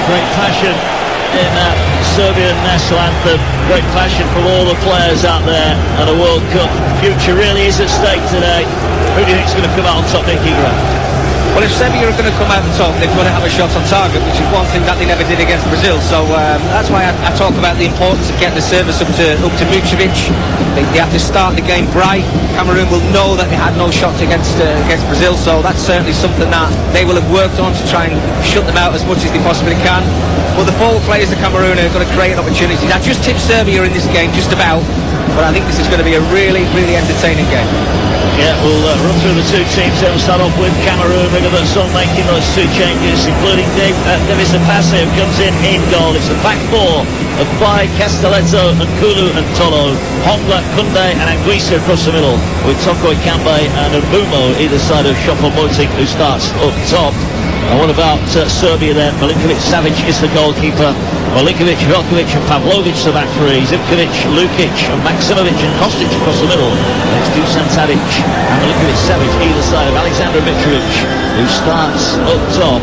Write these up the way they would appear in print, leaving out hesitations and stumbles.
Great passion in that Serbian national anthem. Great passion from all the players out there, and the World Cup future really is at stake today. Who do you think is going to come out on top, Nicky Grant? Well, if Serbia are going to come out on top, they've got to have a shot on target, which is one thing that they never did against Brazil. So that's why I talk about the importance of getting the service up to Mitrovic. They have to start the game bright. Cameroon will know that they had no shots against Brazil, so that's certainly something that they will have worked on to try and shut them out as much as they possibly can. But the forward players of Cameroon are going to create opportunities. I just tipped Serbia in this game, just about, but I think this is going to be a really, really entertaining game. Yeah, we'll run through the two teams. We'll start off with Cameroon. Rigobert's Son making those two changes, including Davis Apase, who comes in goal. It's the back four of Fai, Castelletto, and Kulu and Tolo. Hongla, Kunde and Anguissa across the middle, with Toko Ikambe and Mbumo either side of Choupo-Moting, who starts up top. And what about Serbia then? Milinkovic, Savic is the goalkeeper. Milinkovic, Velkovic and Pavlovic the back three. Zivkovic, Lukic and Maksimovic and Kostic across the middle. Next Dusan Tadic and Milinkovic, Savic either side of Alexander Mitrovic, who starts up top.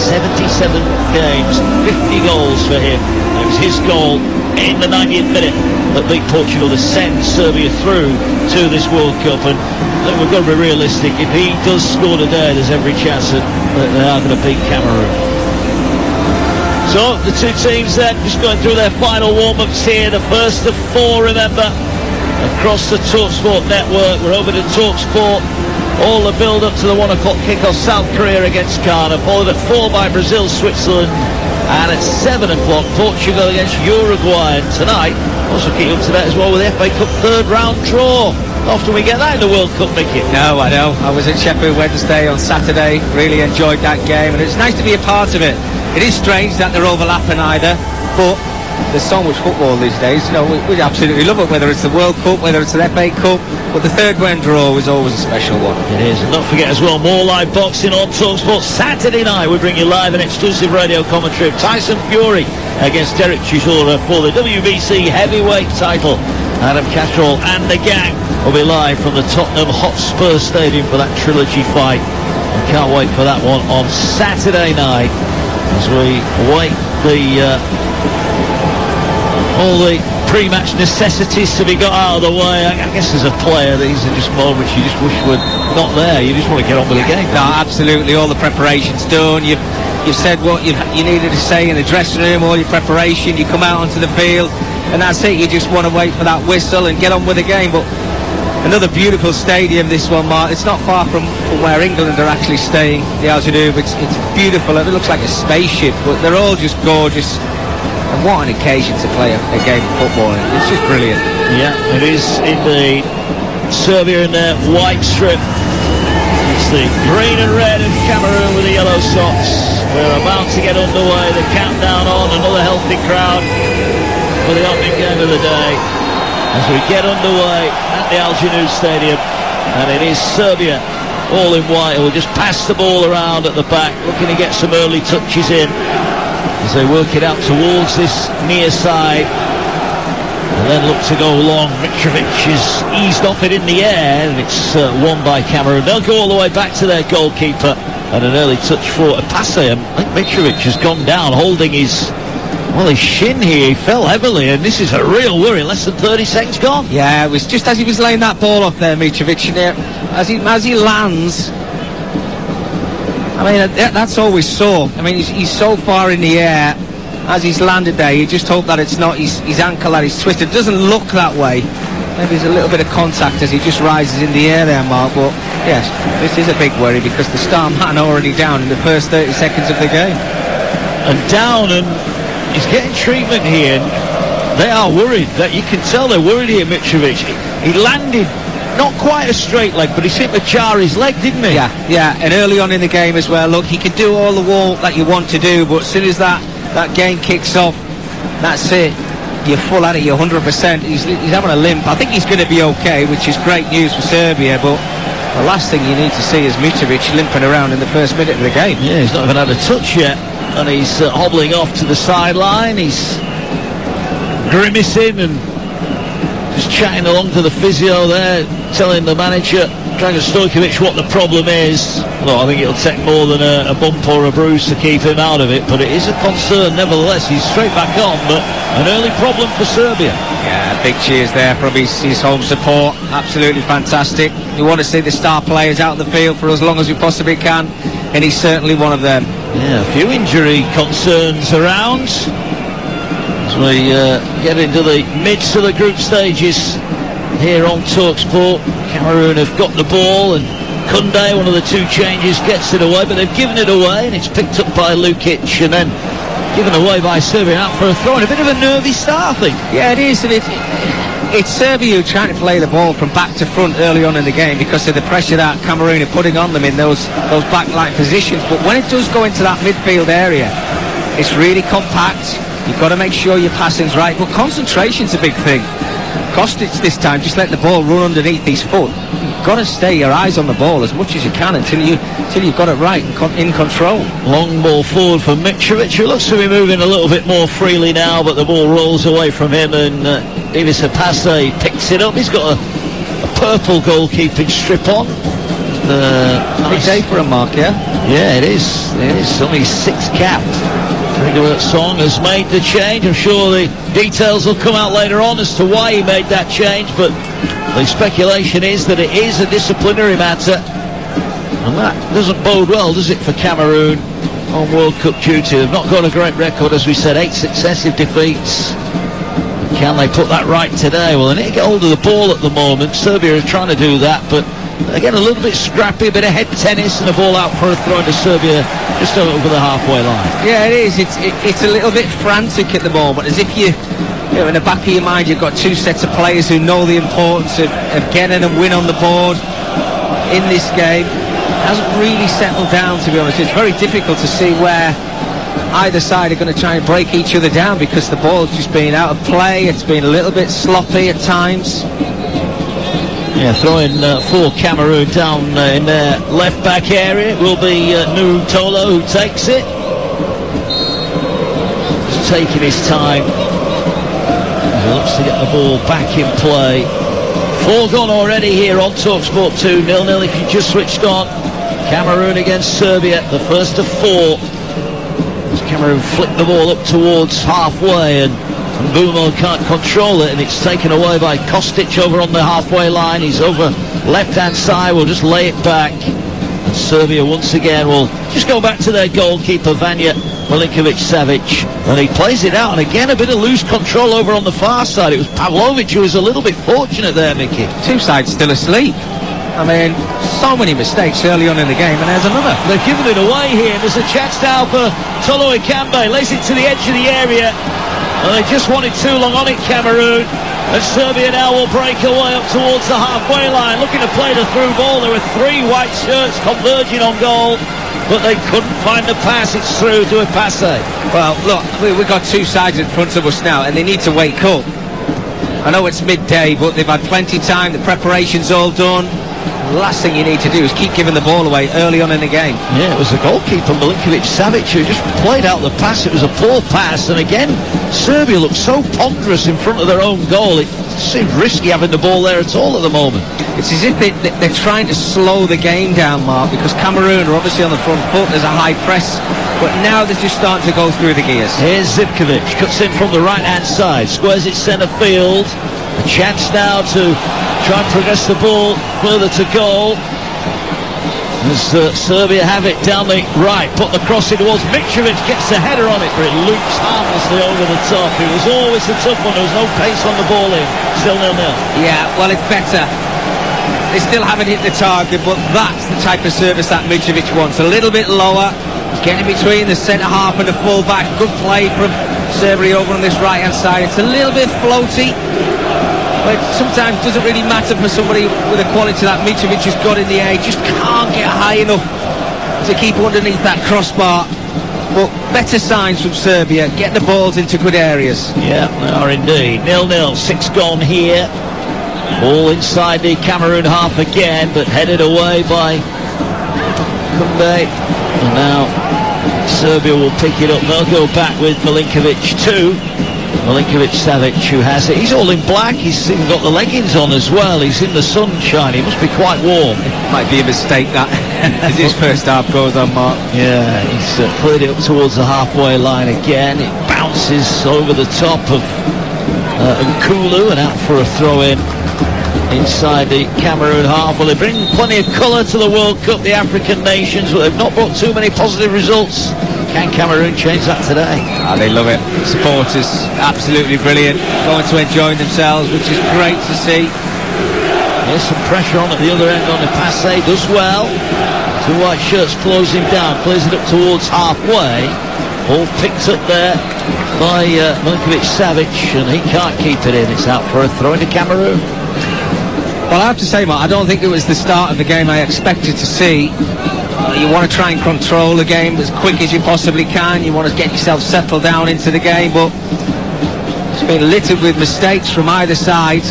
77 games, 50 goals for him. It was his goal in the 90th minute that beat Portugal to send Serbia through to this World Cup. And look, we've got to be realistic. If he does score today, there's every chance that they are going to beat Cameroon. So the two teams then just going through their final warm-ups here. The first of four, remember, across the TalkSport network. We're over to TalkSport. All the build-up to the 1 o'clock kick-off. South Korea against Ghana, followed at 4 by Brazil, Switzerland, and at 7 o'clock Portugal against Uruguay. And tonight, also keep up to date as well with the FA Cup third round draw. Often we get that in the World Cup, Mickey. No, I know. I was at Sheffield Wednesday on Saturday. Really enjoyed that game, and it's nice to be a part of it. It is strange that they're overlapping either, but there's so much football these days. You know, we absolutely love it, whether it's the World Cup, whether it's the FA Cup, but the third round draw is always a special one. It is. And don't forget as well, more live boxing on TalkSport Saturday night. We bring you live and exclusive radio commentary of Tyson Fury against Derek Chisora for the WBC heavyweight title. Adam Catterall and the gang will be live from the Tottenham Hotspur Stadium for that trilogy fight. I can't wait for that one on Saturday night as we await all the pre-match necessities to be got out of the way. I guess as a player, these are just moments you just wish were not there. You just want to get on with the game. No, absolutely. All the preparation's done. You've said what you needed to say in the dressing room, all your preparation. You come out onto the field, and that's it. You just want to wait for that whistle and get on with the game. But another beautiful stadium, this one, Mark. It's not far from where England are actually staying, the Al Janoub. It's beautiful. It looks like a spaceship, but they're all just gorgeous. And what an occasion to play a game of football. It's just brilliant. Yeah, it is indeed. Serbia in their white strip. It's the green and red of Cameroon with the yellow socks. We're about to get underway. The countdown on. Another healthy crowd for the opening game of the day as we get underway at the Al Janoub Stadium. And it is Serbia all in white. We'll just pass the ball around at the back, looking to get some early touches in as they work it out towards this near side, and then look to go long. Mitrovic is eased off it in the air, and it's won by Cameroon. They'll go all the way back to their goalkeeper, and an early touch for Apase. I think Mitrovic has gone down holding his shin here. He fell heavily, and this is a real worry. Less than 30 seconds gone. Yeah, it was just as he was laying that ball off there, Mitrovic, as he lands. I mean, that's all we saw. I mean, he's so far in the air. As he's landed there, you just hope that it's not his ankle that he's twisted. It doesn't look that way. Maybe there's a little bit of contact as he just rises in the air there, Mark. But yes, this is a big worry because the star man already down in the first 30 seconds of the game. And down, and he's getting treatment here. They are worried. That you can tell they're worried here, Mitrovic. He landed not quite a straight leg, but he seemed to jar his leg, didn't he? Yeah, and early on in the game as well. Look, he can do all the wall that you want to do, but as soon as that game kicks off, that's it. You're full at it, you're 100%. He's having a limp. I think he's going to be okay, which is great news for Serbia, but the last thing you need to see is Mitrovic limping around in the first minute of the game. Yeah, he's not even had a touch yet, and he's hobbling off to the sideline. He's grimacing and just chatting along to the physio there, telling the manager Dragan Stojkovic what the problem is. Well, I think it'll take more than a bump or a bruise to keep him out of it, but it is a concern nevertheless. He's straight back on, but an early problem for Serbia. Yeah, big cheers there from his home support. Absolutely fantastic. We want to see the star players out in the field for as long as we possibly can, and he's certainly one of them. Yeah, a few injury concerns around as we get into the midst of the group stages here on TalkSport. Cameroon have got the ball, and Koundé, one of the two changes, gets it away, but they've given it away, and it's picked up by Lukic and then given away by Serbia out for a throw. And a bit of a nervy start, I think. Yeah, it is, and it's Serbia who trying to play the ball from back to front early on in the game because of the pressure that Cameroon are putting on them in those backline positions. But when it does go into that midfield area, it's really compact. You've got to make sure your passing's right, but concentration's a big thing. Kostic this time just let the ball run underneath his foot. You've got to stay your eyes on the ball as much as you can until you've got it right and in control. Long ball forward for Mitrovic, who looks to be moving a little bit more freely now, but the ball rolls away from him, and Davis Apase picks it up. He's got a purple goalkeeping strip on. Nice day for a mark, yeah? Yeah, it is. It is only 6 cap. Song has made the change. I'm sure the details will come out later on as to why he made that change, but the speculation is that it is a disciplinary matter, and that doesn't bode well, does it, for Cameroon on World Cup duty? They've not got a great record, as we said, 8 successive defeats. Can they put that right today? Well, they need to get hold of the ball at the moment. Serbia are trying to do that, but again, a little bit scrappy, a bit of head tennis, and a ball out for a throw into Serbia just over the halfway line. Yeah, it is. It's a little bit frantic at the moment, as if you know, in the back of your mind, you've got two sets of players who know the importance of getting a win on the board in this game. It hasn't really settled down, to be honest. It's very difficult to see where either side are going to try and break each other down because the ball's just been out of play. It's been a little bit sloppy at times. Yeah, throwing for Cameroon down in their left-back area. It will be Nou Tolo who takes it. Just taking his time. He looks to get the ball back in play. 4 gone already here on TalkSport 2, 0-0 if you just switched on. Cameroon against Serbia, the first of 4. As Cameroon flick the ball up towards halfway, and Bumo can't control it, and it's taken away by Kostic over on the halfway line. He's over left-hand side. We'll just lay it back. And Serbia once again will just go back to their goalkeeper, Vanja Milinkovic-Savic. And he plays it out, and again a bit of loose control over on the far side. It was Pavlovic who was a little bit fortunate there, Mickey. Two sides still asleep. I mean, so many mistakes early on in the game, and there's another. They've given it away here. There's a chance now for Tolo Ekambi. Lays it to the edge of the area. And they just wanted too long on it, Cameroon. And Serbia now will break away up towards the halfway line, looking to play the through ball. There were 3 white shirts converging on goal, but they couldn't find the pass. It's through to Apase. Well, look, we've got 2 sides in front of us now, and they need to wake up. I know it's midday, but they've had plenty of time. The preparation's all done. The last thing you need to do is keep giving the ball away early on in the game. Yeah, it was the goalkeeper, Milinkovic-Savic, who just played out the pass. It was a poor pass, and again, Serbia looked so ponderous in front of their own goal. It seemed risky having the ball there at all at the moment. It's as if they're trying to slow the game down, Mark, because Cameroon are obviously on the front foot. There's a high press, but now they're just starting to go through the gears. Here's Zivkovic, cuts in from the right-hand side, squares it centre field. A chance now to try and progress the ball further to goal. As Serbia have it down the right, put the cross in towards Mitrovic, gets the header on it, but it loops harmlessly over the top. It was always a tough one. There was no pace on the ball in. Still 0-0. Yeah, well, it's better. They still haven't hit the target, but that's the type of service that Mitrovic wants. A little bit lower, getting between the centre-half and the full-back. Good play from Serbia over on this right-hand side. It's a little bit floaty, but sometimes it doesn't really matter for somebody with the quality that Mitrovic has got in the air. Just can't get high enough to keep underneath that crossbar. But better signs from Serbia, get the balls into good areas. Yeah, they are indeed. 0-0, 6 gone here. Ball inside the Cameroon half again, but headed away by Koundé. And now Serbia will pick it up. They'll go back with Milinkovic too. Milinkovic-Savic who has it. He's all in black. He's even got the leggings on as well. He's in the sunshine. He must be quite warm. Might be a mistake that as his first half goes on, Mark. Yeah, he's cleared it up towards the halfway line again. It bounces over the top of Nkulu and out for a throw-in inside the Cameroon half. Well, they bring plenty of colour to the World Cup, the African nations, but they've not brought too many positive results. Can Cameroon change that today? They love it. Supporters, absolutely brilliant. Going to enjoy themselves, which is great to see. There's some pressure on at the other end on the passe. Does well. Two white shirts close him down. Clears it up towards halfway. Ball picked up there by Milinkovic-Savic, and he can't keep it in. It's out for a throw into Cameroon. Well, I have to say, Mark, I don't think it was the start of the game I expected to see. You want to try and control the game as quick as you possibly can. You want to get yourself settled down into the game, but it's been littered with mistakes from either side.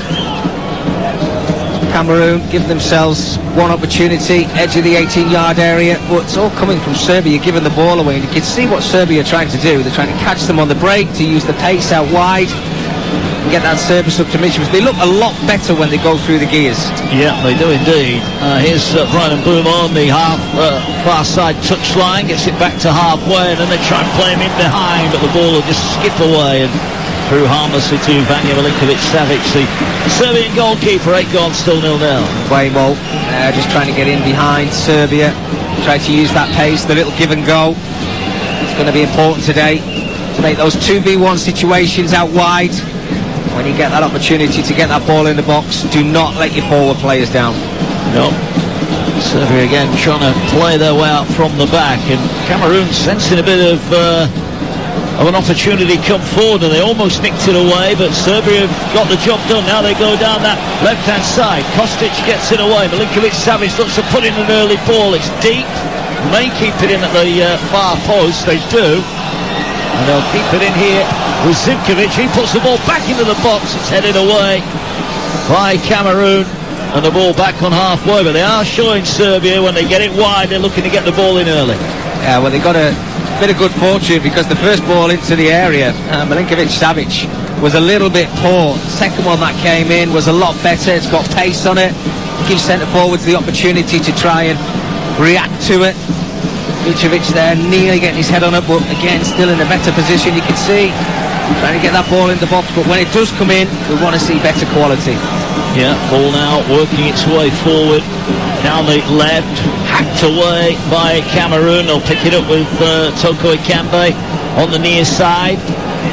Cameroon give themselves one opportunity, edge of the 18-yard area, but it's all coming from Serbia giving the ball away, and you can see what Serbia are trying to do. They're trying to catch them on the break, to use the pace out wide and get that service up to Mitrovic. They look a lot better when they go through the gears. Yeah, they do indeed. Here's Brian Boom on the far side touchline, gets it back to halfway, and then they try and play him in behind, but the ball will just skip away and through harmlessly to Vanja Milinkovic-Savic, the Serbian goalkeeper. 8 gone, still 0-0. Waymo just trying to get in behind Serbia, try to use that pace, the little give and go. It's going to be important today to make those 2v1 situations out wide. When you get that opportunity to get that ball in the box, do not let your forward players down. No. Serbia again trying to play their way out from the back, and Cameroon sensing a bit of an opportunity come forward, and they almost nicked it away, but Serbia have got the job done. Now they go down that left-hand side. Kostic gets it away. Milinkovic-Savic looks to put in an early ball. It's deep. May keep it in at the far post. They do. And they'll keep it in here with Zivkovic. He puts the ball back into the box. It's headed away by Cameroon, and the ball back on halfway. But they are showing Serbia when they get it wide, they're looking to get the ball in early. Yeah, well, they got a bit of good fortune, because the first ball into the area, Milinkovic-Savic was a little bit poor. The second one that came in was a lot better. It's got pace on it. It gives centre forwards the opportunity to try and react to it. Mitrovic there nearly getting his head on it, but again still in a better position. You can see trying to get that ball in the box, but when it does come in, we want to see better quality. Yeah, ball now working its way forward down the left, hacked away by Cameroon. They'll pick it up with Toko Ekambi on the near side.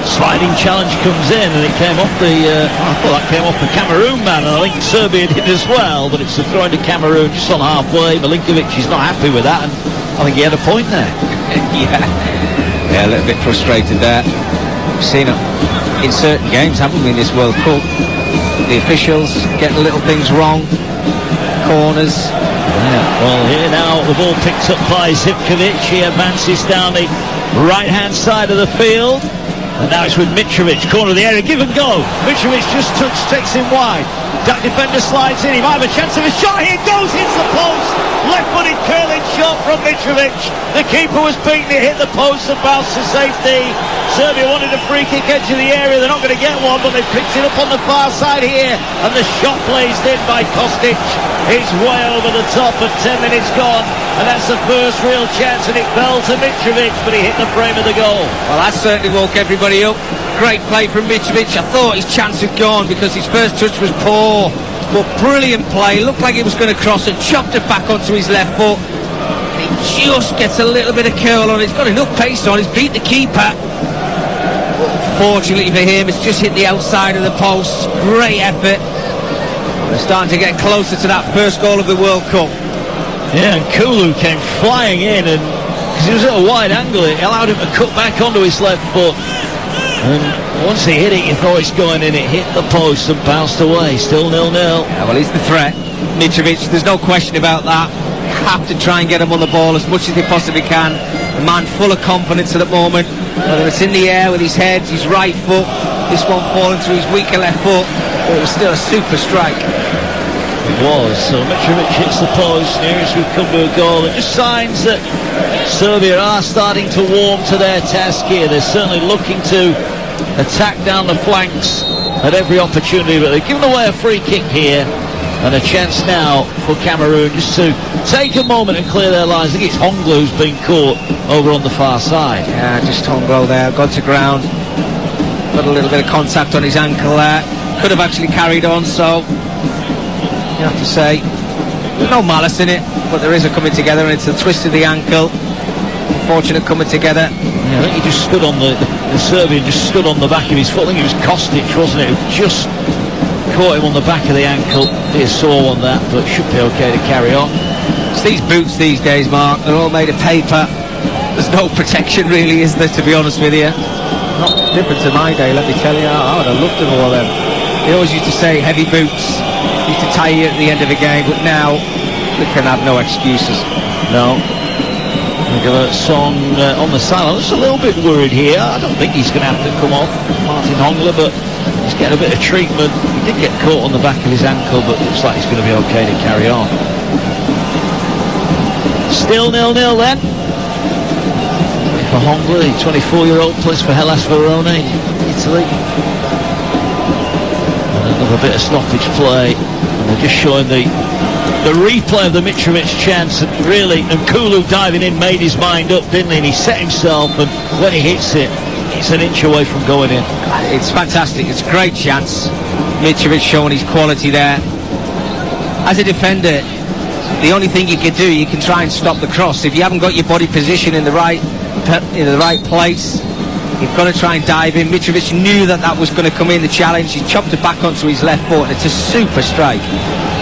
Sliding challenge comes in, and it came off the I thought that came off the Cameroon man, and I think Serbia did as well, but it's a throw into Cameroon just on halfway. Milinkovic is not happy with that, and I think he had a point there. Yeah, a little bit frustrated there. We've seen it in certain games, haven't we, in this World Cup? The officials getting little things wrong, corners. Yeah, well, here now the ball picked up by Zivkovic. He advances down the right-hand side of the field. And now it's with Mitrovic, corner of the area, give and go. Mitrovic just takes him wide. That defender slides in, he might have a chance of a shot. Here it goes, hits the post. Left-footed curling shot from Mitrovic. The keeper was beaten, it hit the post and bounced to safety. Serbia wanted a free kick edge of the area. They're not going to get one, but they picked it up on the far side here. And the shot blazed in by Kostic. It's way over the top, and 10 minutes gone. And that's the first real chance, and it fell to Mitrovic, but he hit the frame of the goal. Well, that certainly woke everybody up. Great play from Mitrovic. I thought his chance had gone because his first touch was poor, but brilliant play. Looked like he was going to cross and chopped it back onto his left foot. And he just gets a little bit of curl on it. He's got enough pace on. He's beat the keeper. Fortunately for him, it's just hit the outside of the post. Great effort. They're starting to get closer to that first goal of the World Cup. Yeah, and Kulu came flying in, and because he was at a wide angle, it allowed him to cut back onto his left foot. And once he hit it, you thought it's going in. It hit the post and bounced away. Still 0-0. Yeah, well, he's the threat. Mitrovic, there's no question about that. They have to try and get him on the ball as much as they possibly can. A man full of confidence at the moment. Whether it's in the air with his head, his right foot, this one falling to his weaker left foot, but it was still a super strike. It was. So Mitrovic hits the post, nearest we've come to a goal. It just signs that Serbia are starting to warm to their task here. They're certainly looking to attack down the flanks at every opportunity, but they've given away a free kick here, and a chance now for Cameroon just to take a moment and clear their lines. I think it's Honglu who's been caught over on the far side. Yeah, just Honglu there, got to ground, got a little bit of contact on his ankle there, could have actually carried on, so you have to say there's no malice in it, but there is a coming together, and it's a twist of the ankle. Unfortunate coming together. Yeah, I think he just stood on the Serbian just stood on the back of his foot. I think it was Kostic, wasn't it, who just caught him on the back of the ankle. Be a sore on that, but should be okay to carry on. It's these boots these days, Mark, they're all made of paper. There's no protection really, is there, to be honest with you? Not different to my day, let me tell you. I would have loved them all then. They always used to say heavy boots used to tie you at the end of a game, but now they can have no excuses. No. We've got a song on the side. I'm just a little bit worried here. I don't think he's going to have to come off, Martin Hongler, but he's getting a bit of treatment. He did get caught on the back of his ankle, but looks like he's going to be okay to carry on. Still 0-0 then. For Hongler, the 24-year-old, plays for Hellas Verona in Italy. And another bit of stoppage play. And they're just showing the replay of the Mitrovic chance, and really, and Kulu diving in made his mind up, didn't he? And he set himself, and when he hits it, it's an inch away from going in. It's fantastic. It's a great chance. Mitrovic showing his quality there. As a defender, the only thing you can do, you can try and stop the cross. If you haven't got your body position in the right place, you've got to try and dive in. Mitrovic knew that was going to come in, the challenge. He chopped it back onto his left foot, and it's a super strike.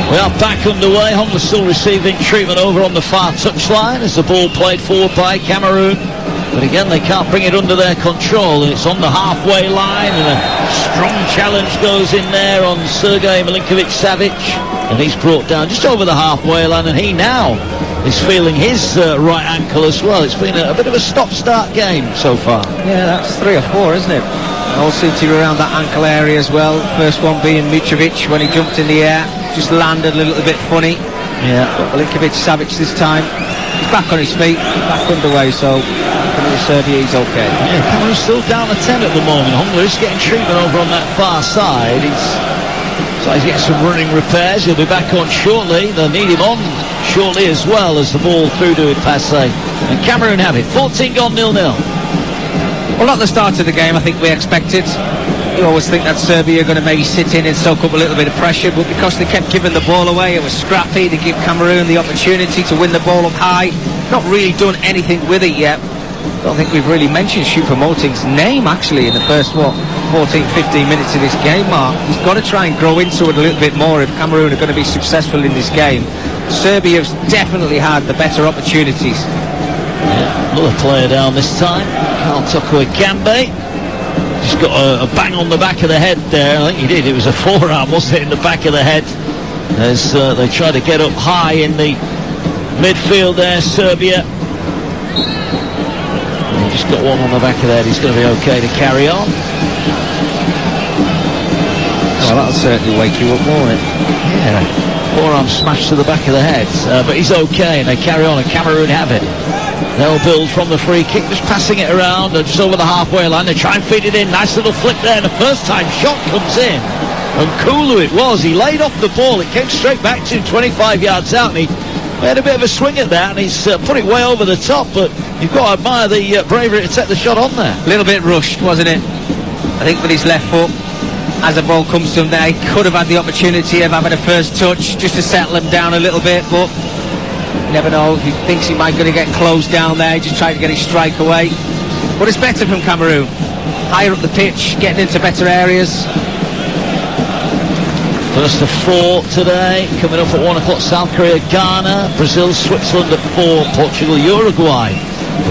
We are back underway. Hongler still receiving treatment over on the far touchline as the ball played forward by Cameroon. But again, they can't bring it under their control, and it's on the halfway line, and a strong challenge goes in there on Sergej Milinkovic-Savic, and he's brought down just over the halfway line, and he now is feeling his right ankle as well. It's been a bit of a stop-start game so far. Yeah, that's 3 or 4, isn't it? All seem to be around that ankle area as well. First one being Mitrovic when he jumped in the air, just landed a little bit funny. Yeah. Milinkovic-Savic this time, he's back on his feet, back underway, so Serbia, he's okay. Yeah, Cameroon's still down to 10 at the moment. Hongler is getting treatment over on that far side. So he's getting some running repairs. He'll be back on shortly. They'll need him on shortly as well as the ball through to Passe. And Cameroon have it. 14 gone 0-0. Well, at the start of the game, I think we expected. You always think that Serbia are going to maybe sit in and soak up a little bit of pressure, but because they kept giving the ball away, it was scrappy to give Cameroon the opportunity to win the ball up high. Not really done anything with it yet. Don't think we've really mentioned Choupo-Moting's name actually in the first 14-15 minutes of this game, Mark. He's got to try and grow into it a little bit more if Cameroon are going to be successful in this game. Serbia's definitely had the better opportunities. Yeah, another player down this time, Karl Toko Ekambi. Just got a bang on the back of the head there. I think he did. It was a forearm, wasn't it, in the back of the head, as they try to get up high in the midfield there, Serbia. And he just got one on the back of the head. He's going to be okay to carry on. Well, that'll certainly wake you up, won't it? Yeah, forearm smashed to the back of the head, but he's okay, and they carry on, and Cameroon have it. They'll build from the free kick, just passing it around, just over the halfway line. They try and feed it in. Nice little flick there, and the first time shot comes in. And Kulu it was. He laid off the ball. It came straight back to him 25 yards out, and he had a bit of a swing at that, and he's put it way over the top. But you've got to admire the bravery to take the shot on there. A little bit rushed, wasn't it? I think with his left foot, as the ball comes to him there, he could have had the opportunity of having a first touch just to settle him down a little bit, but you never know. If he thinks he might going to get closed down there, he just tried to get his strike away. But it's better from Cameroon. Higher up the pitch, getting into better areas. First of 4 today, coming up at 1 o'clock, South Korea, Ghana, Brazil, Switzerland at 4, Portugal, Uruguay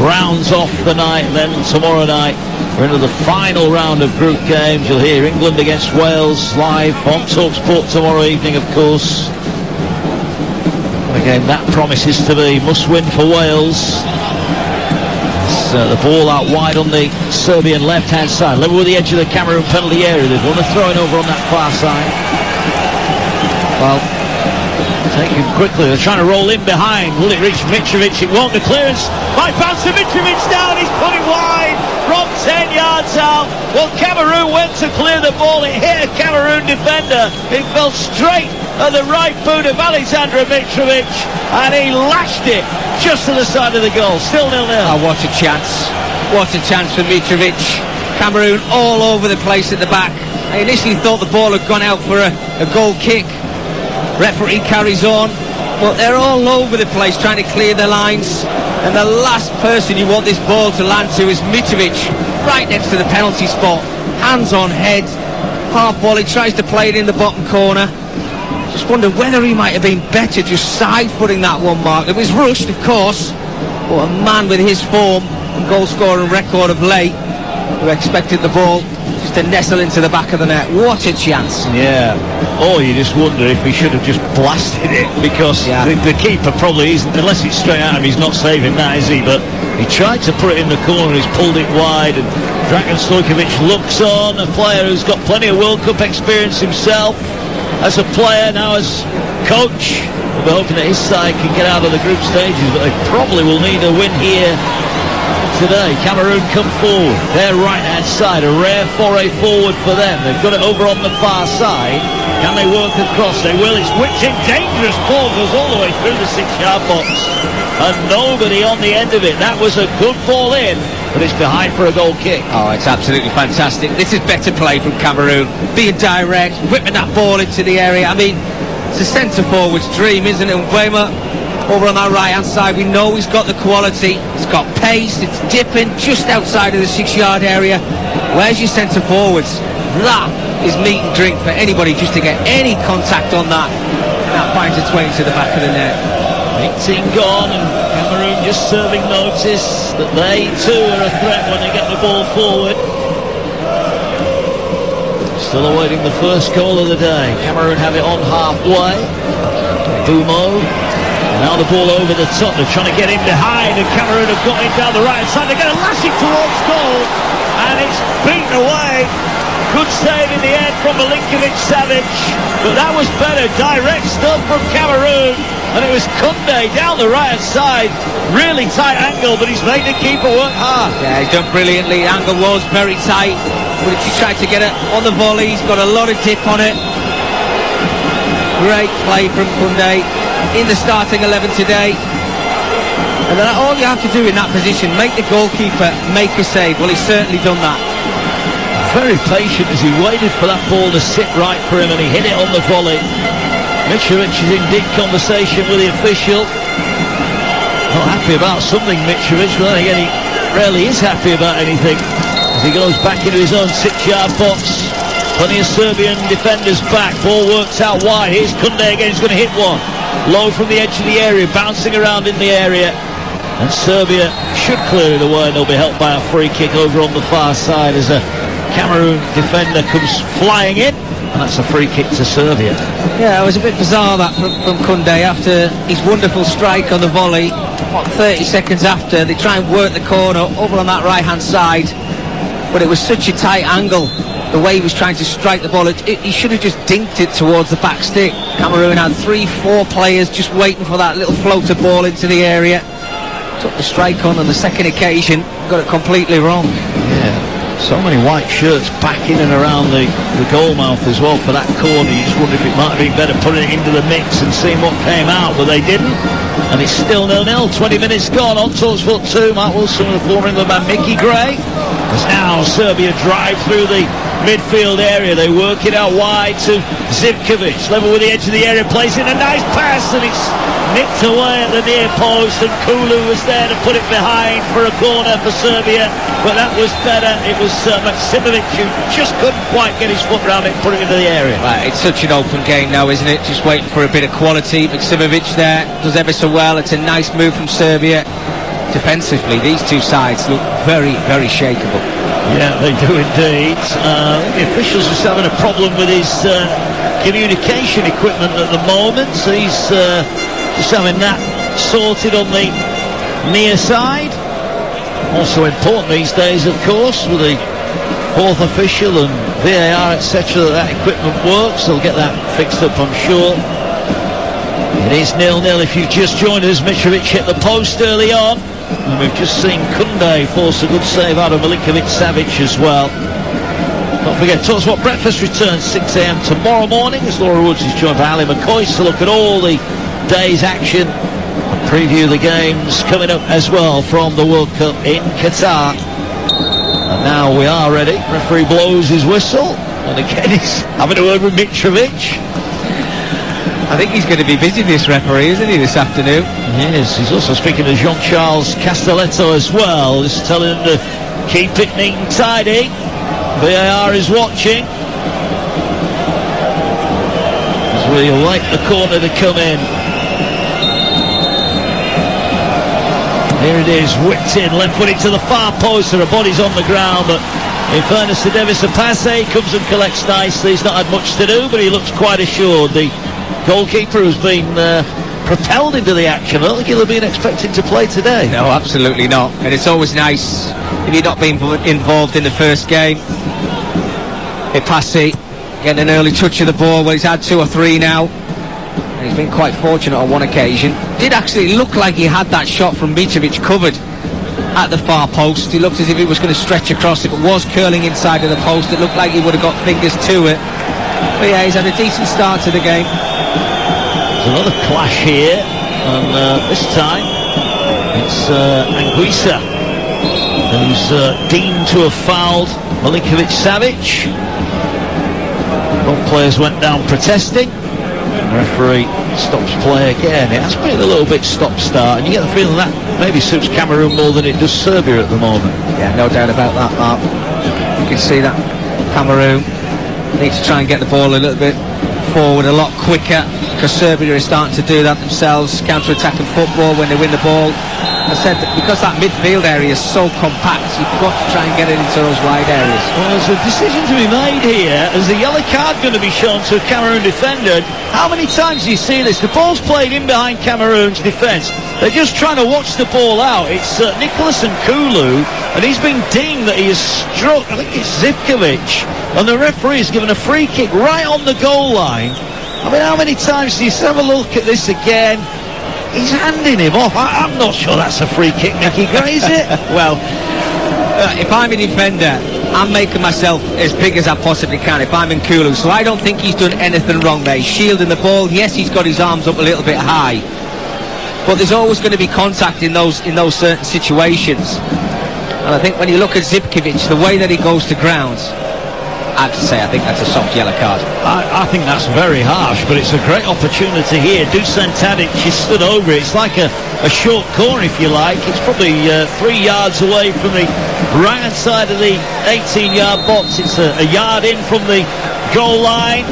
rounds off the night, and then tomorrow night we're into the final round of group games. You'll hear England against Wales live on TalkSport tomorrow evening, of course. A game that promises to be must-win for Wales. It's, the ball out wide on the Serbian left-hand side, level with the edge of the Cameroon penalty area. They've won a throw-in over on that far side. Well, taken quickly. They're trying to roll in behind. Will it reach Mitrovic? It won't. The clearance might bounce to Mitrovic down. He's put it wide from 10 yards out. now. Well, Cameroon went to clear the ball. It hit a Cameroon defender. It fell straight at the right boot of Alexander Mitrovic, and he lashed it just to the side of the goal. Still 0-0. Oh, what a chance. What a chance for Mitrovic. Cameroon all over the place at the back. I initially thought the ball had gone out for a goal kick. Referee carries on. But they're all over the place trying to clear their lines. And the last person you want this ball to land to is Mitrovic, right next to the penalty spot. Hands on head. Half volley, tries to play it in the bottom corner. Just wonder whether he might have been better just side-footing that one, Mark. It was rushed, of course. But a man with his form and goal-scoring record of late who expected the ball just to nestle into the back of the net. What a chance. Yeah. Or you just wonder if he should have just blasted it, because the keeper probably isn't, unless it's straight at him, he's not saving that, is he? But he tried to put it in the corner, he's pulled it wide, and Dragan Stojkovic looks on, a player who's got plenty of World Cup experience himself, as a player, now as coach. We're hoping that his side can get out of the group stages, but they probably will need a win here today. Cameroon come forward, their right hand side, a rare foray forward for them. They've got it over on the far side. Can they work across? They will. It's whipped in, dangerous ball, goes all the way through the 6-yard box, and nobody on the end of it. That was a good ball in, but it's behind for a goal kick. Oh, it's absolutely fantastic. This is better play from Cameroon, being direct, whipping that ball into the area. I mean, it's a centre forward's dream, isn't it? Mbeumo over on that right hand side, we know he's got the quality, it's got pace, it's dipping just outside of the 6-yard area. Where's your centre forwards? That is meat and drink for anybody just to get any contact on that, and that finds its way into the back of the net. 18 gone, and Cameroon just serving notice that they too are a threat when they get the ball forward. Still awaiting the first goal of the day. Cameroon have it on halfway. Bumo. Now the ball over the top, they're trying to get in behind, and Cameroon have got it down the right side. They're going to lash it towards goal, and it's beaten away. Good save in the end from Milinkovic-Savic, but that was better. Direct stuff from Cameroon, and it was Koundé down the right side. Really tight angle, but he's made the keeper work hard. Yeah, he's done brilliantly. The angle was very tight, but he tried to get it on the volley. He's got a lot of dip on it. Great play from Koundé in the starting 11 today. And then all you have to do in that position, make the goalkeeper make a save. Well, he's certainly done that. Very patient as he waited for that ball to sit right for him, and he hit it on the volley. Mitrovic is in deep conversation with the official. Not happy about something, Mitrovic, but then again he rarely is happy about anything as he goes back into his own 6-yard box. Plenty of Serbian defenders back. Ball works out wide. Here's Koundé again. He's going to hit one. Low from the edge of the area, bouncing around in the area. And Serbia should clear it away, and they'll be helped by a free kick over on the far side as a Cameroon defender comes flying in. And that's a free kick to Serbia. Yeah, it was a bit bizarre that from Koundé after his wonderful strike on the volley. 30 seconds after, they try and work the corner over on that right-hand side. But it was such a tight angle. The way he was trying to strike the ball, he should have just dinked it towards the back stick. Cameroon had 3-4 players just waiting for that little floater ball into the area. Took the strike on the second occasion, got it completely wrong. Yeah, so many white shirts back in and around the goal mouth as well for that corner. You just wonder if it might have been better putting it into the mix and seeing what came out, but they didn't. And it's still 0-0, 20 minutes gone on TalkSport 2. Mark Wilson with the former England man Mickey Gray. As now Serbia drive through the midfield area, they work it out wide to Zivkovic, level with the edge of the area, plays in a nice pass, and it's nicked away at the near post, and Kulu was there to put it behind for a corner for Serbia, but that was better. It was Maksimovic who just couldn't quite get his foot around it and put it into the area. Right, it's such an open game now, isn't it? Just waiting for a bit of quality. Maksimovic there does ever so well. It's a nice move from Serbia. Defensively, these two sides look very, very shakeable. Yeah, they do indeed. The officials are just having a problem with his communication equipment at the moment, so he's just having that sorted on the near side. Also important these days, of course, with the fourth official and VAR, etc., that equipment works. They'll get that fixed up, I'm sure. It is 0-0 if you've just joined us. Mitrovic hit the post early on. And we've just seen Kunde force a good save out of Milinkovic-Savic as well. Don't forget, Talksport Breakfast returns 6 a.m. tomorrow morning as Laura Woods is joined by Ali McCoy to look at all the day's action and preview the games coming up as well from the World Cup in Qatar. And now we are ready. Referee blows his whistle, and again he's having a word with Mitrovic. I think he's going to be busy, this referee, isn't he, this afternoon? Yes, he's also speaking to Jean-Charles Castelletto as well. He's telling him to keep it neat and tidy. VAR is watching. As we await the corner to come in. Here it is, whipped in, left footed to the far post. There are bodies on the ground, but in fairness to Davis Apase, he comes and collects nicely. He's not had much to do, but he looks quite assured. The goalkeeper has been propelled into the action. I don't think he'll have been expected to play today. No, absolutely not. And it's always nice if you've not been involved in the first game. Apase getting an early touch of the ball. Well, he's had 2 or 3 now. And he's been quite fortunate on one occasion. Did actually look like he had that shot from Mitrovic covered at the far post. He looked as if he was going to stretch across. If it was curling inside of the post, it looked like he would have got fingers to it. But yeah, he's had a decent start to the game. There's another clash here, and this time it's Anguissa who's deemed to have fouled Milinkovic-Savic. Both players went down protesting. The referee stops play again. It has been a little bit stop-start, and you get the feeling that maybe suits Cameroon more than it does Serbia at the moment. Yeah, no doubt about that, Mark. You can see that Cameroon need to try and get the ball a little bit forward a lot quicker, because Serbia is starting to do that themselves, counter-attacking football when they win the ball. I said that because that midfield area is so compact, you've got to try and get it into those wide areas. Well, there's a decision to be made here. Is the yellow card going to be shown to a Cameroon defender? How many times do you see this? The ball's played in behind Cameroon's defence. They're just trying to watch the ball out. It's Nicholas Nkulu, and he's been deemed that he has struck, I think it's Zivkovic, and the referee has given a free kick right on the goal line. I mean, how many times do you have a look at this again? He's handing him off. I'm not sure that's a free kick, Nicky Gray, is it? Well, if I'm a defender, I'm making myself as big as I possibly can if I'm in Nkulu, so I don't think he's done anything wrong there. He's shielding the ball. Yes, he's got his arms up a little bit high, but there's always going to be contact in those certain situations. And I think when you look at Zivkovic, the way that he goes to ground, I have to say I think that's a soft yellow card. I think that's very harsh, but it's a great opportunity here. Dusan Tadic, he stood over it. It's like a short corner, if you like. It's probably 3 yards away from the right-hand side of the 18-yard box. It's a yard in from the goal line.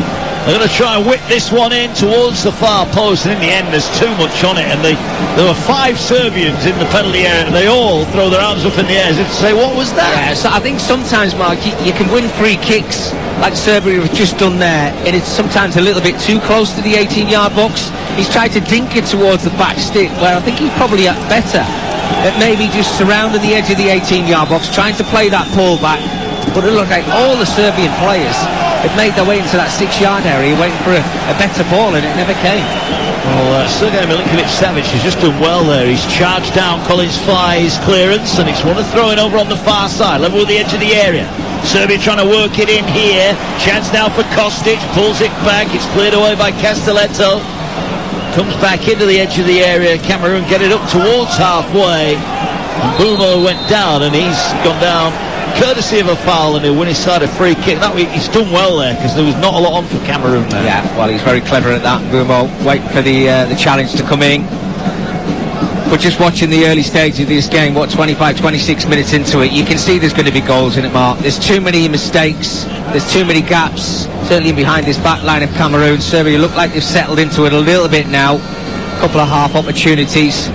They're going to try and whip this one in towards the far post, and in the end there's too much on it, and there were 5 Serbians in the penalty area, and they all throw their arms up in the air as if to say, what was that? Yeah, so I think sometimes, Mark, you can win free kicks like Serbia have just done there, and it's sometimes a little bit too close to the 18-yard box. He's tried to dink it towards the back stick, where I think he's probably better at maybe just surrounding the edge of the 18-yard box, trying to play that pull back. But it looked like all the Serbian players had made their way into that 6-yard area waiting for a better ball, and it never came. Well, Sergei Milinkovic-Savic has just done well there. He's charged down Collins Fly's clearance, and it's one of throwing over on the far side, level with the edge of the area. Serbia trying to work it in here. Chance now for Kostic, pulls it back. It's cleared away by Castelletto. Comes back into the edge of the area. Cameroon get it up towards halfway. And Bumo went down, and he's gone down courtesy of a foul, and he'll win his side a free kick. He's done well there, because there was not a lot on for Cameroon there. Yeah, well, he's very clever at that, Bumo. Waiting for the challenge to come in. But just watching the early stage of this game, 25, 26 minutes into it, you can see there's going to be goals in it, Mark. There's too many mistakes. There's too many gaps, certainly behind this back line of Cameroon. Serbia look like they've settled into it a little bit now. A couple of half opportunities.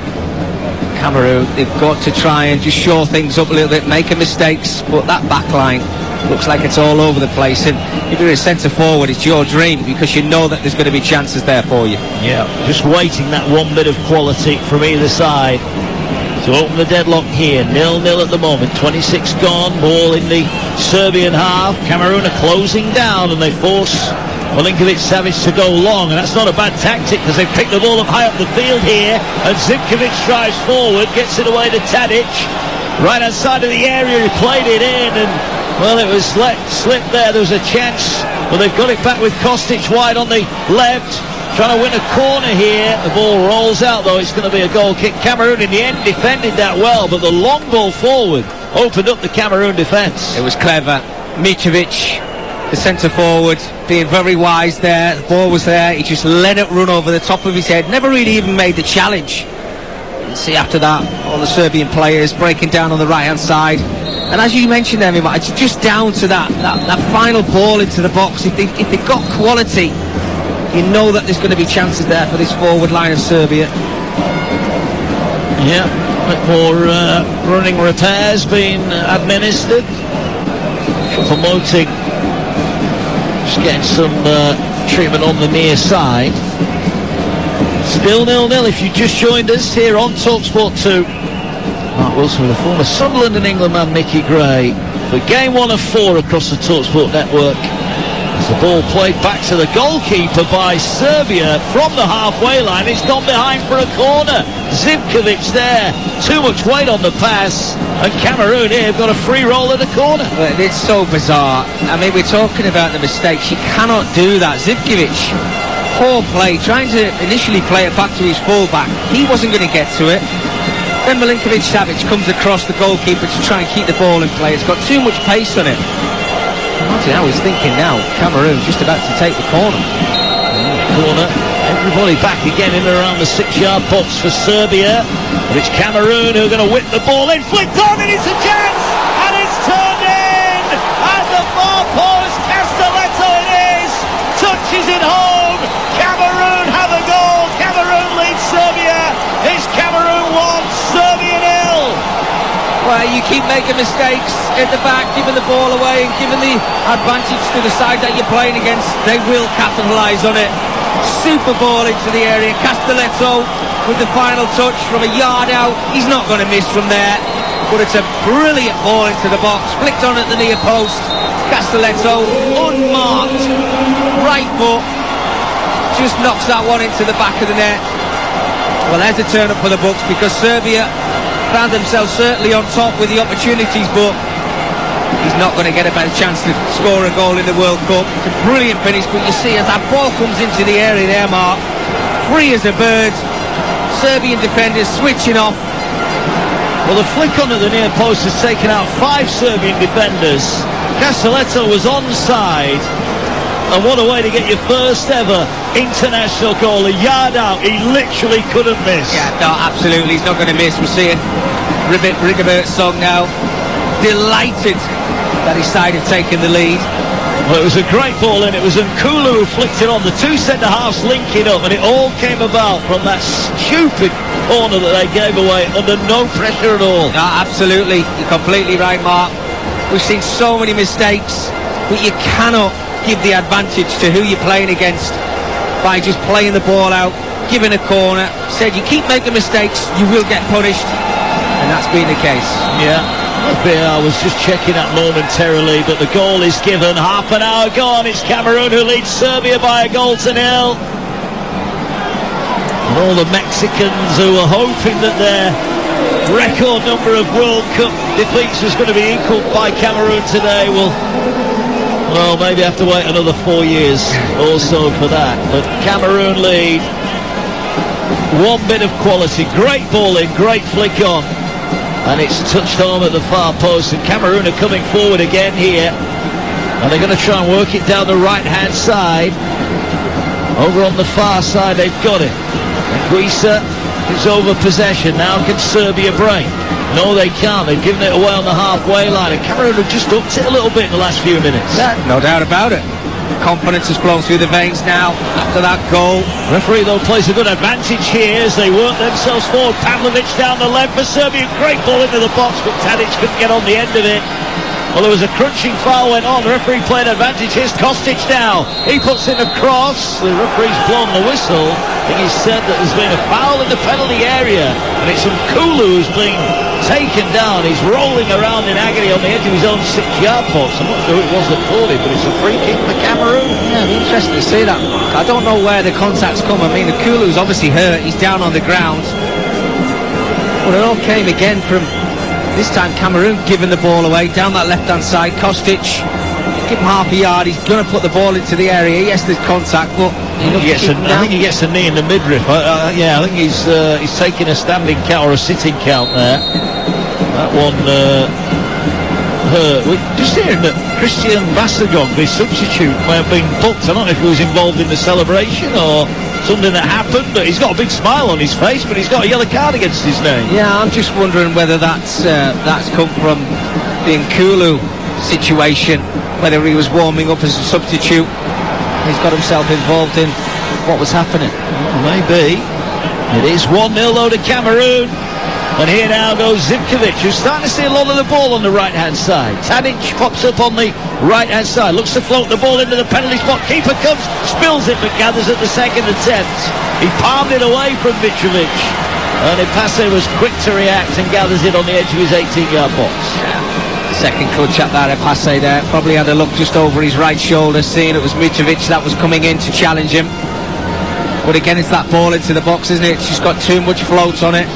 Cameroon, they've got to try and just shore things up a little bit, making mistakes, but that back line looks like it's all over the place, and if you're a centre forward, it's your dream, because you know that there's going to be chances there for you. Yeah, just waiting that one bit of quality from either side to open the deadlock here. 0-0 at the moment, 26 gone, ball in the Serbian half. Cameroon are closing down, and they force Milinkovic-Savic to go long, and that's not a bad tactic because they've picked the ball up high up the field here, and Zivkovic drives forward, gets it away to Tadic. Right hand side of the area, he played it in, and well, it was let slip there. There was a chance, but they've got it back with Kostic wide on the left, trying to win a corner here. The ball rolls out, though. It's going to be a goal kick. Cameroon in the end defended that well, but the long ball forward opened up the Cameroon defence. It was clever. Mitrovic, the centre forward, being very wise there. The ball was there. He just let it run over the top of his head. Never really even made the challenge. You see after that, all the Serbian players breaking down on the right-hand side. And as you mentioned, Emmy, it's just down to that final ball into the box. If they've got quality, you know that there's going to be chances there for this forward line of Serbia. Yeah, a bit more running repairs being administered. Promoting, just getting some treatment on the near side. Still 0-0 if you just joined us here on TalkSport 2. Mark Wilson with the former Sunderland and England man Mickey Gray for game 1 of 4 across the TalkSport network. As the ball played back to the goalkeeper by Serbia from the halfway line. It's gone behind for a corner. Zivkovic there. Too much weight on the pass. And Cameroon here have got a free roll at the corner. Well, it's so bizarre. I mean, we're talking about the mistakes. You cannot do that. Zivkovic, poor play, trying to initially play it back to his full-back. He wasn't going to get to it. Then Milinkovic-Savic comes across the goalkeeper to try and keep the ball in play. It's got too much pace on it. Imagine how he's thinking now. Cameroon just about to take the corner. Corner. Everybody back again in and around the 6-yard box for Serbia. But it's Cameroon who are going to whip the ball in. Flicked on, and it's a chance! And it's turned in! At the far post, Castelletto it is! Touches it home! Cameroon have a goal! Cameroon leads Serbia! It's Cameroon 1, Serbia 0! Well, you keep making mistakes at the back, giving the ball away and giving the advantage to the side that you're playing against. They will capitalise on it. Super ball into the area. Castelletto with the final touch from a yard out. He's not going to miss from there. But it's a brilliant ball into the box. Flicked on at the near post. Castelletto, unmarked. Right foot. Just knocks that one into the back of the net. Well, there's a turn up for the books because Serbia found themselves certainly on top with the opportunities, but he's not going to get a better chance to score a goal in the World Cup. It's a brilliant finish, but you see as that ball comes into the area there, Mark, free as a bird, Serbian defenders switching off. Well, the flick onto the near post has taken out 5 Serbian defenders. Castelletto was onside, and what a way to get your first ever international goal. A yard out, he literally couldn't miss. Yeah, no, absolutely, he's not going to miss. We're seeing Rigobert's song now. Delighted that his side had taken the lead. Well, it was a great ball in. It was Nkulu who flicked it on. The two centre-halves linking up, and it all came about from that stupid corner that they gave away under no pressure at all. No, absolutely, you're completely right, Mark. We've seen so many mistakes, but you cannot give the advantage to who you're playing against by just playing the ball out, giving a corner. Said you keep making mistakes, you will get punished, and that's been the case. Yeah, I was just checking that momentarily, but the goal is given. Half an hour gone. It's Cameroon who leads Serbia by a goal to 0. And all the Mexicans who were hoping that their record number of World Cup defeats was going to be equalled by Cameroon today will, well, maybe have to wait another 4 years or so for that. But Cameroon lead. One bit of quality. Great ball in, great flick on. And it's touched home at the far post. And Cameroon are coming forward again here. And they're going to try and work it down the right-hand side. Over on the far side, they've got it. And Guisa is over possession. Now can Serbia break? No, they can't. They've given it away on the halfway line. And Cameroon have just upped it a little bit in the last few minutes. Yeah, no doubt about it. Confidence has flown through the veins now after that goal. Referee, though, plays a good advantage here as they work themselves forward. Pavlovic down the left for Serbia. Great ball into the box, but Tadic couldn't get on the end of it. Well, there was a crunching foul went on. The referee played advantage. Here's Kostic now. He puts in a cross. The referee's blown the whistle. I think he said that there's been a foul in the penalty area. And it's Nkulu who's being taken down. He's rolling around in agony on the edge of his own 6-yard box. I'm not sure who it was that called it, but it's a free kick for Cameroon. Yeah, it'd be interesting to see that. I don't know where the contact's come. I mean, Nkulu's obviously hurt. He's down on the ground. But it all came again from... This time Cameroon giving the ball away down that left-hand side. Kostic, give him half a yard. He's going to put the ball into the area. Yes, there's contact, but I think he gets a knee in the midriff. I think he's taking a standing count or a sitting count there. That one hurt. We're just hearing that Christian Basagog, the substitute, may have been booked. I don't know if he was involved in the celebration or something that happened, but he's got a big smile on his face, but he's got a yellow card against his name. Yeah, I'm just wondering whether that's come from the Nkulu situation, whether he was warming up as a substitute. He's got himself involved in what was happening. Well, maybe. It is 1-0 though to Cameroon. And here now goes Zivkovic, who's starting to see a lot of the ball on the right-hand side. Tadic pops up on the right-hand side, looks to float the ball into the penalty spot. Keeper comes, spills it, but gathers at the second attempt. He palmed it away from Mitrovic. And Epase was quick to react and gathers it on the edge of his 18-yard box. Second clutch at that, Epase there. Probably had a look just over his right shoulder, seeing it was Mitrovic that was coming in to challenge him. But again, it's that ball into the box, isn't it? It's just got too much float on it.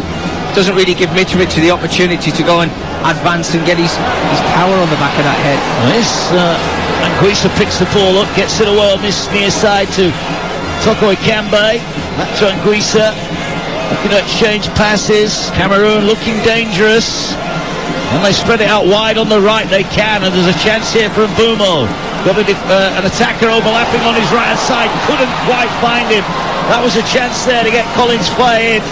Doesn't really give Mitrovic the opportunity to go and advance and get his power on the back of that head. Anguissa picks the ball up, gets it away on this near side to Toko Ekambi. Back to Anguissa. Looking to exchange passes. Cameroon looking dangerous. And they spread it out wide on the right. They can, and there's a chance here for Mbumo. Got an attacker overlapping on his right hand side. Couldn't quite find him. That was a chance there to get Collins Faye in.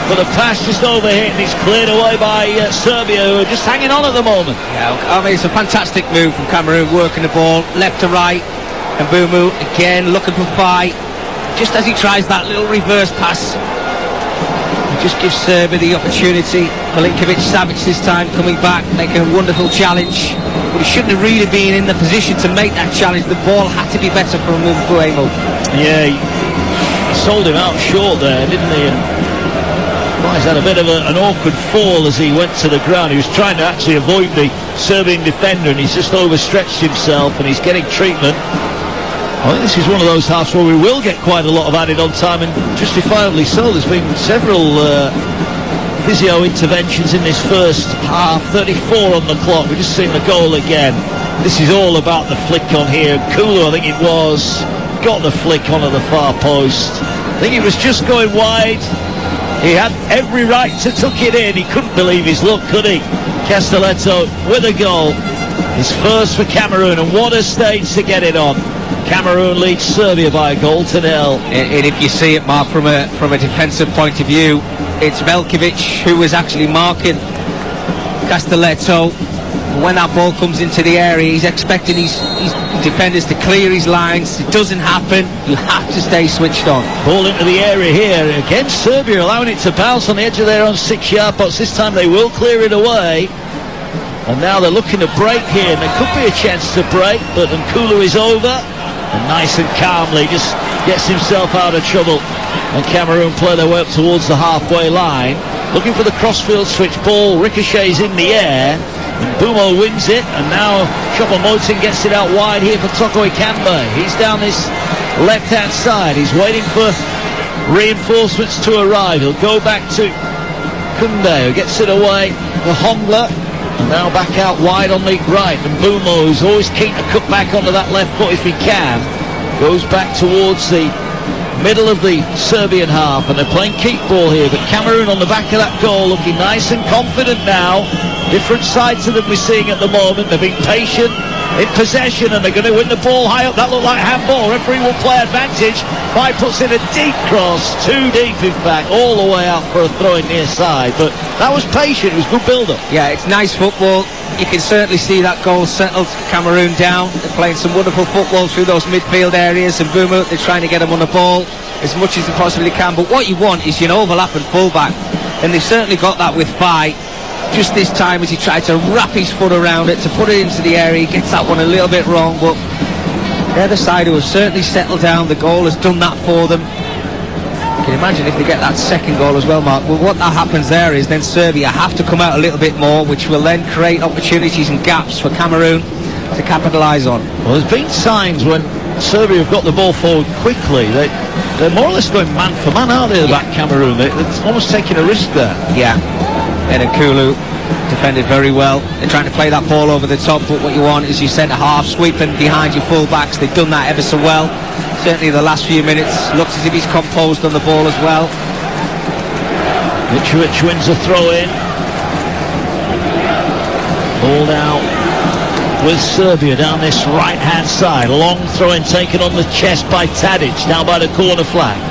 But the pass just overhit and it's cleared away by Serbia, who are just hanging on at the moment. Yeah, I mean, it's a fantastic move from Cameroon, working the ball left to right. And Mbumo again looking for Faye. Just as he tries that little reverse pass, he just gives Serbia the opportunity. Milinkovic-Savic this time coming back, making a wonderful challenge. But he shouldn't have really been in the position to make that challenge. The ball had to be better for Mbumo. Yeah, he sold him out short there, didn't he? He's had a bit of an awkward fall as he went to the ground. He was trying to actually avoid the Serbian defender, and he's just overstretched himself, and he's getting treatment. I think this is one of those halves where we will get quite a lot of added on time, and justifiably so. There's been several physio interventions in this first half. 34 on the clock. We've just seen the goal again. This is all about the flick on here. Kulu, I think it was, got the flick onto the far post. I think it was just going wide. He had every right to tuck it in. He couldn't believe his luck, could he? Castelletto with a goal. His first for Cameroon, and what a stage to get it on. Cameroon leads Serbia by a goal to 0. And if you see it, Mark, from a defensive point of view, it's Velkovic who was actually marking Castelletto. When that ball comes into the area, he's expecting his defenders to clear his lines. It doesn't happen. You have to stay switched on. Ball into the area here against Serbia, allowing it to bounce on the edge of their own 6-yard box. This time they will clear it away. And now they're looking to break here, and there could be a chance to break, but Nkulu is over. And nice and calmly just gets himself out of trouble. And Cameroon play their way up towards the halfway line. Looking for the crossfield switch. Ball ricochets in the air. Mbumo wins it, and now Choupo-Moting gets it out wide here for Toko Ekambi. He's down this left-hand side. He's waiting for reinforcements to arrive. He'll go back to Kunde, who gets it away for Hongla, and now back out wide on the right. And Mbumo, who's always keen to cut back onto that left foot if he can, goes back towards the middle of the Serbian half, and they're playing keep ball here. But Cameroon on the back of that goal, looking nice and confident now. Different sides to them we're seeing at the moment. They're being patient in possession, and they're going to win the ball high up. That looked like handball. Referee will play advantage. Faye puts in a deep cross, too deep in fact, all the way out for a throw in near side. But that was patient. It was good build-up. Yeah, it's nice football. You can certainly see that goal settled Cameroon down. They're playing some wonderful football through those midfield areas, and Mbumo, they're trying to get him on the ball as much as they possibly can. But what you want is, overlapping fullback, and they've certainly got that with Faye. Just this time, as he tried to wrap his foot around it to put it into the area, he gets that one a little bit wrong, but the other side who has certainly settled down. The goal has done that for them. You can imagine if they get that second goal as well, Mark. Well, what that happens there is then Serbia have to come out a little bit more, which will then create opportunities and gaps for Cameroon to capitalise on. Well, there's been signs when Serbia have got the ball forward quickly. They're more or less going man for man, aren't they, back Cameroon? They're almost taking a risk there. Yeah. And Kulu defended very well. They're trying to play that ball over the top, but what you want is your centre-half sweeping behind your full-backs. They've done that ever so well. Certainly the last few minutes. Looks as if he's composed on the ball as well. Mitrovic wins a throw-in. Ball now with Serbia down this right-hand side. Long throw-in taken on the chest by Tadic, down by the corner flag.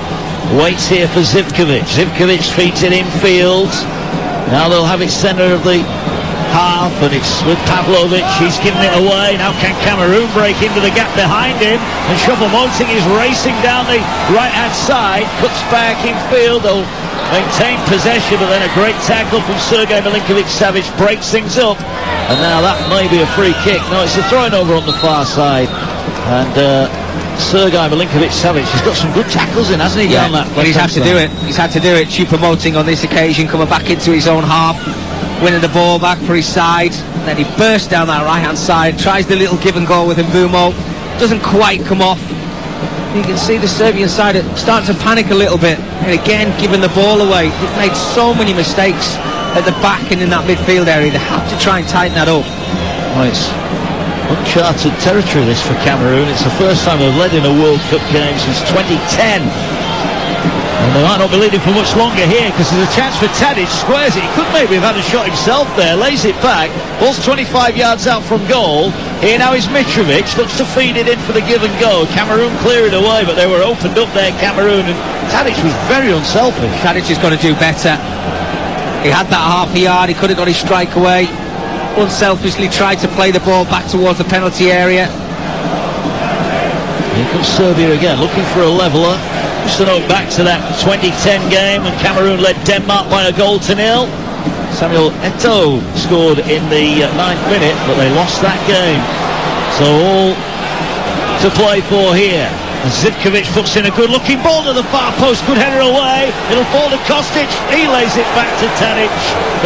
Waits here for Zivkovic. Zivkovic feeds it infield. Now they'll have it centre of the half, and it's with Pavlovic. He's giving it away. Now can Cameroon break into the gap behind him? And Choupo-Moting is racing down the right-hand side. Cuts back infield. They'll maintain possession, but then a great tackle from Sergej Milinkovic-Savic breaks things up. And now that may be a free kick. No, it's a throwing over on the far side. And Sergej Milinkovic-Savic has got some good tackles in, hasn't he? Yeah, down that but he's had to do it. He's had to do it. Choupo-Moting on this occasion coming back into his own half, winning the ball back for his side. And then he bursts down that right-hand side, tries the little give and go with Mbumo. Doesn't quite come off. You can see the Serbian side starting to panic a little bit. And again, giving the ball away. They've made so many mistakes at the back and in that midfield area. They have to try and tighten that up. Well, it's uncharted territory, this, for Cameroon. It's the first time they've led in a World Cup game since 2010. And they might not be leading for much longer here, because there's a chance for Tadic. Squares it. He could maybe have had a shot himself there. Lays it back. Ball's 25 yards out from goal. Here now is Mitrovic. Looks to feed it in for the give and go. Cameroon clear it away, but they were opened up there, Cameroon. And Tadic was very unselfish. Tadic is going to do better. He had that half a yard. He could have got his strike away. Unselfishly tried to play the ball back towards the penalty area. Here comes Serbia again, looking for a leveller. Just a note back to that 2010 game when Cameroon led Denmark by 1-0. Samuel Eto'o scored in the 9th minute, but they lost that game. So all to play for here. And Zivkovic puts in a good-looking ball to the far post. Good header away. It'll fall to Kostic. He lays it back to Tadic,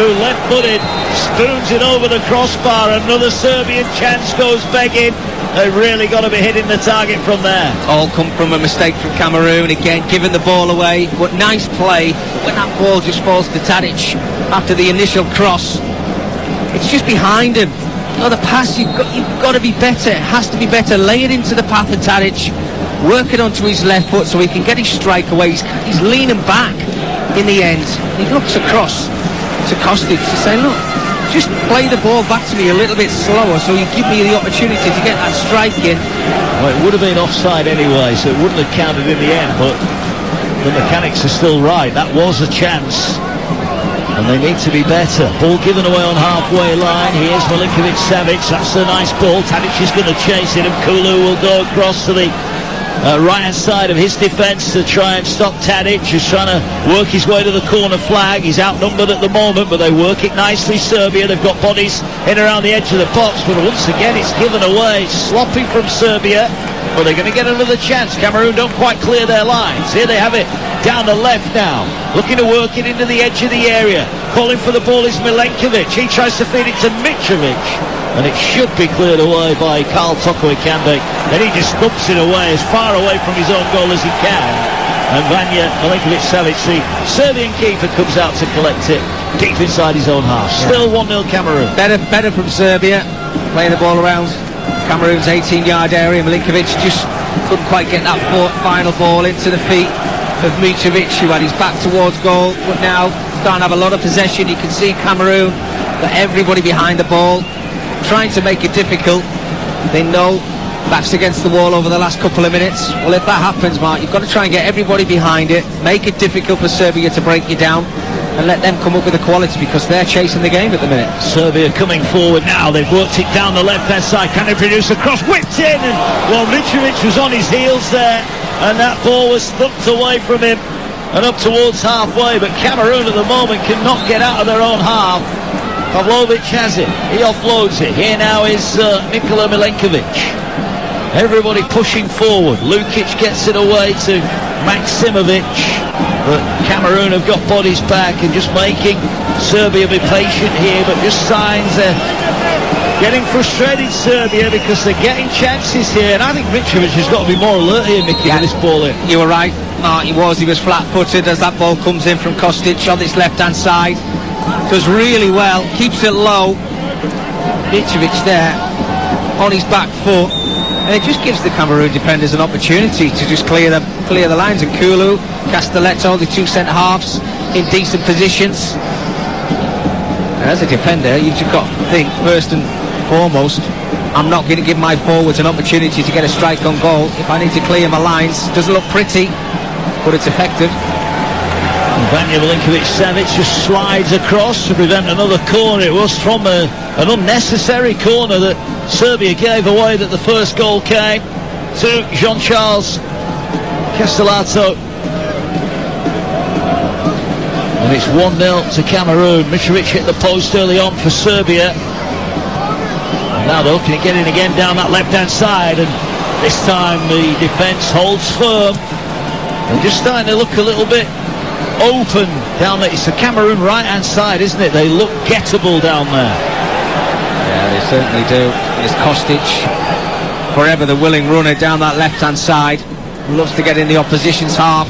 who left-footed spoons it over the crossbar. Another Serbian chance goes begging. They've really got to be hitting the target from there. All come from a mistake from Cameroon. Again, giving the ball away. But nice play. But when that ball just falls to Tadic after the initial cross, it's just behind him. You know, the pass, you've got to be better. It has to be better. Lay it into the path of Tadic. Work it onto his left foot so he can get his strike away. He's leaning back in the end. He looks across to Kostic to say, look, just play the ball back to me a little bit slower so you give me the opportunity to get that strike in. Well, it would have been offside anyway, so it wouldn't have counted in the end, but the mechanics are still right. That was a chance, and they need to be better. Ball given away on halfway line. Here's Milinkovic-Savic. That's a nice ball. Tadic is going to chase it, and Kulu will go across to the right-hand side of his defence to try and stop Tadic, who's trying to work his way to the corner flag. He's outnumbered at the moment, but they work it nicely, Serbia. They've got bodies in around the edge of the box, but once again it's given away. Sloppy from Serbia, but they're going to get another chance. Cameroon don't quite clear their lines. Here they have it down the left now, looking to work it into the edge of the area. Calling for the ball is Milenkovic. He tries to feed it to Mitrovic, and it should be cleared away by Karl Toko Ekambi. Then he just thumps it away as far away from his own goal as he can. And Vanja Milinkovic-Savic, the Serbian keeper, comes out to collect it deep inside his own half. Still 1-0 Cameroon. Better from Serbia, playing the ball around Cameroon's 18-yard area. Milinkovic just couldn't quite get that final ball into the feet of Mitrovic, who had his back towards goal, but now starting to have a lot of possession. You can see Cameroon, got everybody behind the ball, trying to make it difficult. They know backs against the wall over the last couple of minutes. Well, if that happens, Mark, you've got to try and get everybody behind it, make it difficult for Serbia to break you down, and let them come up with the quality, because they're chasing the game at the minute. Serbia coming forward now. They've worked it down the left-hand side. Can they produce a cross? Whipped in, and well, Mitrovic was on his heels there, and that ball was thumped away from him and up towards halfway. But Cameroon at the moment cannot get out of their own half. Pavlovic has it. He offloads it. Here now is Nikola Milenkovic. Everybody pushing forward. Lukic gets it away to Maksimovic. But Cameroon have got bodies back and just making Serbia be patient here, but just signs they're getting frustrated, Serbia, because they're getting chances here. And I think Mitrovic has got to be more alert here, Mickey, with this ball in. You were right, Mark, he was flat-footed as that ball comes in from Kostic on this left-hand side. Does really well, keeps it low. Mitrovic there on his back foot, and it just gives the Cameroon defenders an opportunity to just clear the lines. And Kulu, Castelletto, the two centre-halves in decent positions. And as a defender, you've just got to think, first and foremost, I'm not going to give my forwards an opportunity to get a strike on goal. If I need to clear my lines, doesn't look pretty, but it's effective. Vanja Milinkovic-Savic just slides across to prevent another corner. It was from an unnecessary corner that Serbia gave away, that the first goal came to Jean-Charles Castellato. And it's 1-0 to Cameroon. Mitrovic hit the post early on for Serbia. And now they're looking at getting again down that left-hand side, and this time the defence holds firm. They're just starting to look a little bit open down there. It's the Cameroon right-hand side, isn't it? They look gettable down there. Yeah, they certainly do. It's Kostic, forever the willing runner down that left-hand side. Loves to get in the opposition's half.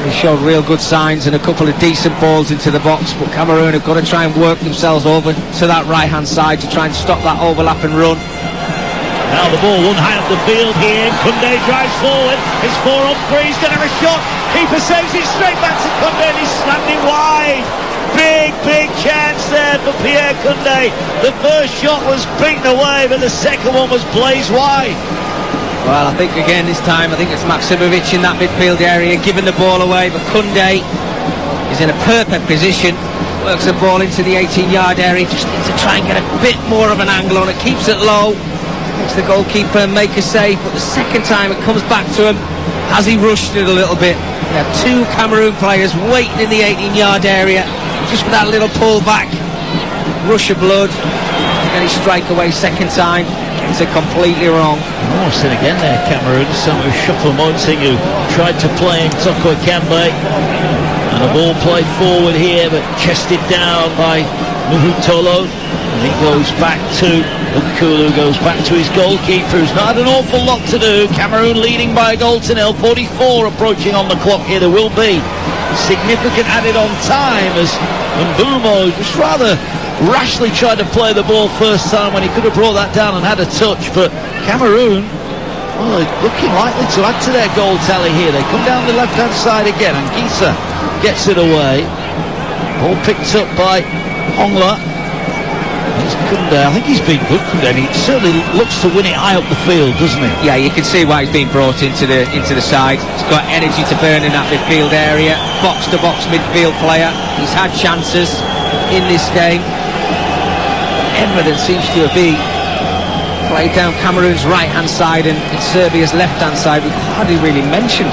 He showed real good signs and a couple of decent balls into the box, but Cameroon have got to try and work themselves over to that right-hand side to try and stop that overlap and run. Now the ball one high up the field here. Koundé drives forward. It's 4 on 3. He's going to have a shot. Keeper saves it straight back to Koundé, and he's slammed it wide. Big chance there for Pierre Koundé. The first shot was beaten away, but the second one was blazed wide. Well, I think again this time, I think it's Maksimovic in that midfield area giving the ball away, but Koundé is in a perfect position. Works the ball into the 18-yard area. Just needs to try and get a bit more of an angle on it. Keeps it low. Makes the goalkeeper make a save, but the second time it comes back to him. Has he rushed it a little bit? They have two Cameroon players waiting in the 18-yard area just for that little pull back. Rush of blood. Get his strike away second time. Gets it completely wrong. Oh, sin again there, Cameroon. Samu Choupo-Moting, who tried to play in Toko Ekambi. And a ball played forward here, but chested down by Muhutolo. And he goes back to Nkulu, goes back to his goalkeeper, who's not had an awful lot to do. Cameroon leading by a goal to nil. 44 approaching on the clock here. There will be significant added on time as Mbumo just rather rashly tried to play the ball first time when he could have brought that down and had a touch. But Cameroon, well, looking likely to add to their goal tally here. They come down the left-hand side again, and Gisa gets it away. Ball picked up by Hongla. Koundé, I think he's been good, Koundé. He certainly looks to win it high up the field, doesn't he? Yeah, you can see why he's been brought into the side. He's got energy to burn in that midfield area. Box-to-box midfield player. He's had chances in this game. Evidence seems to have been played down Cameroon's right-hand side and Serbia's left-hand side. We've hardly really mentioned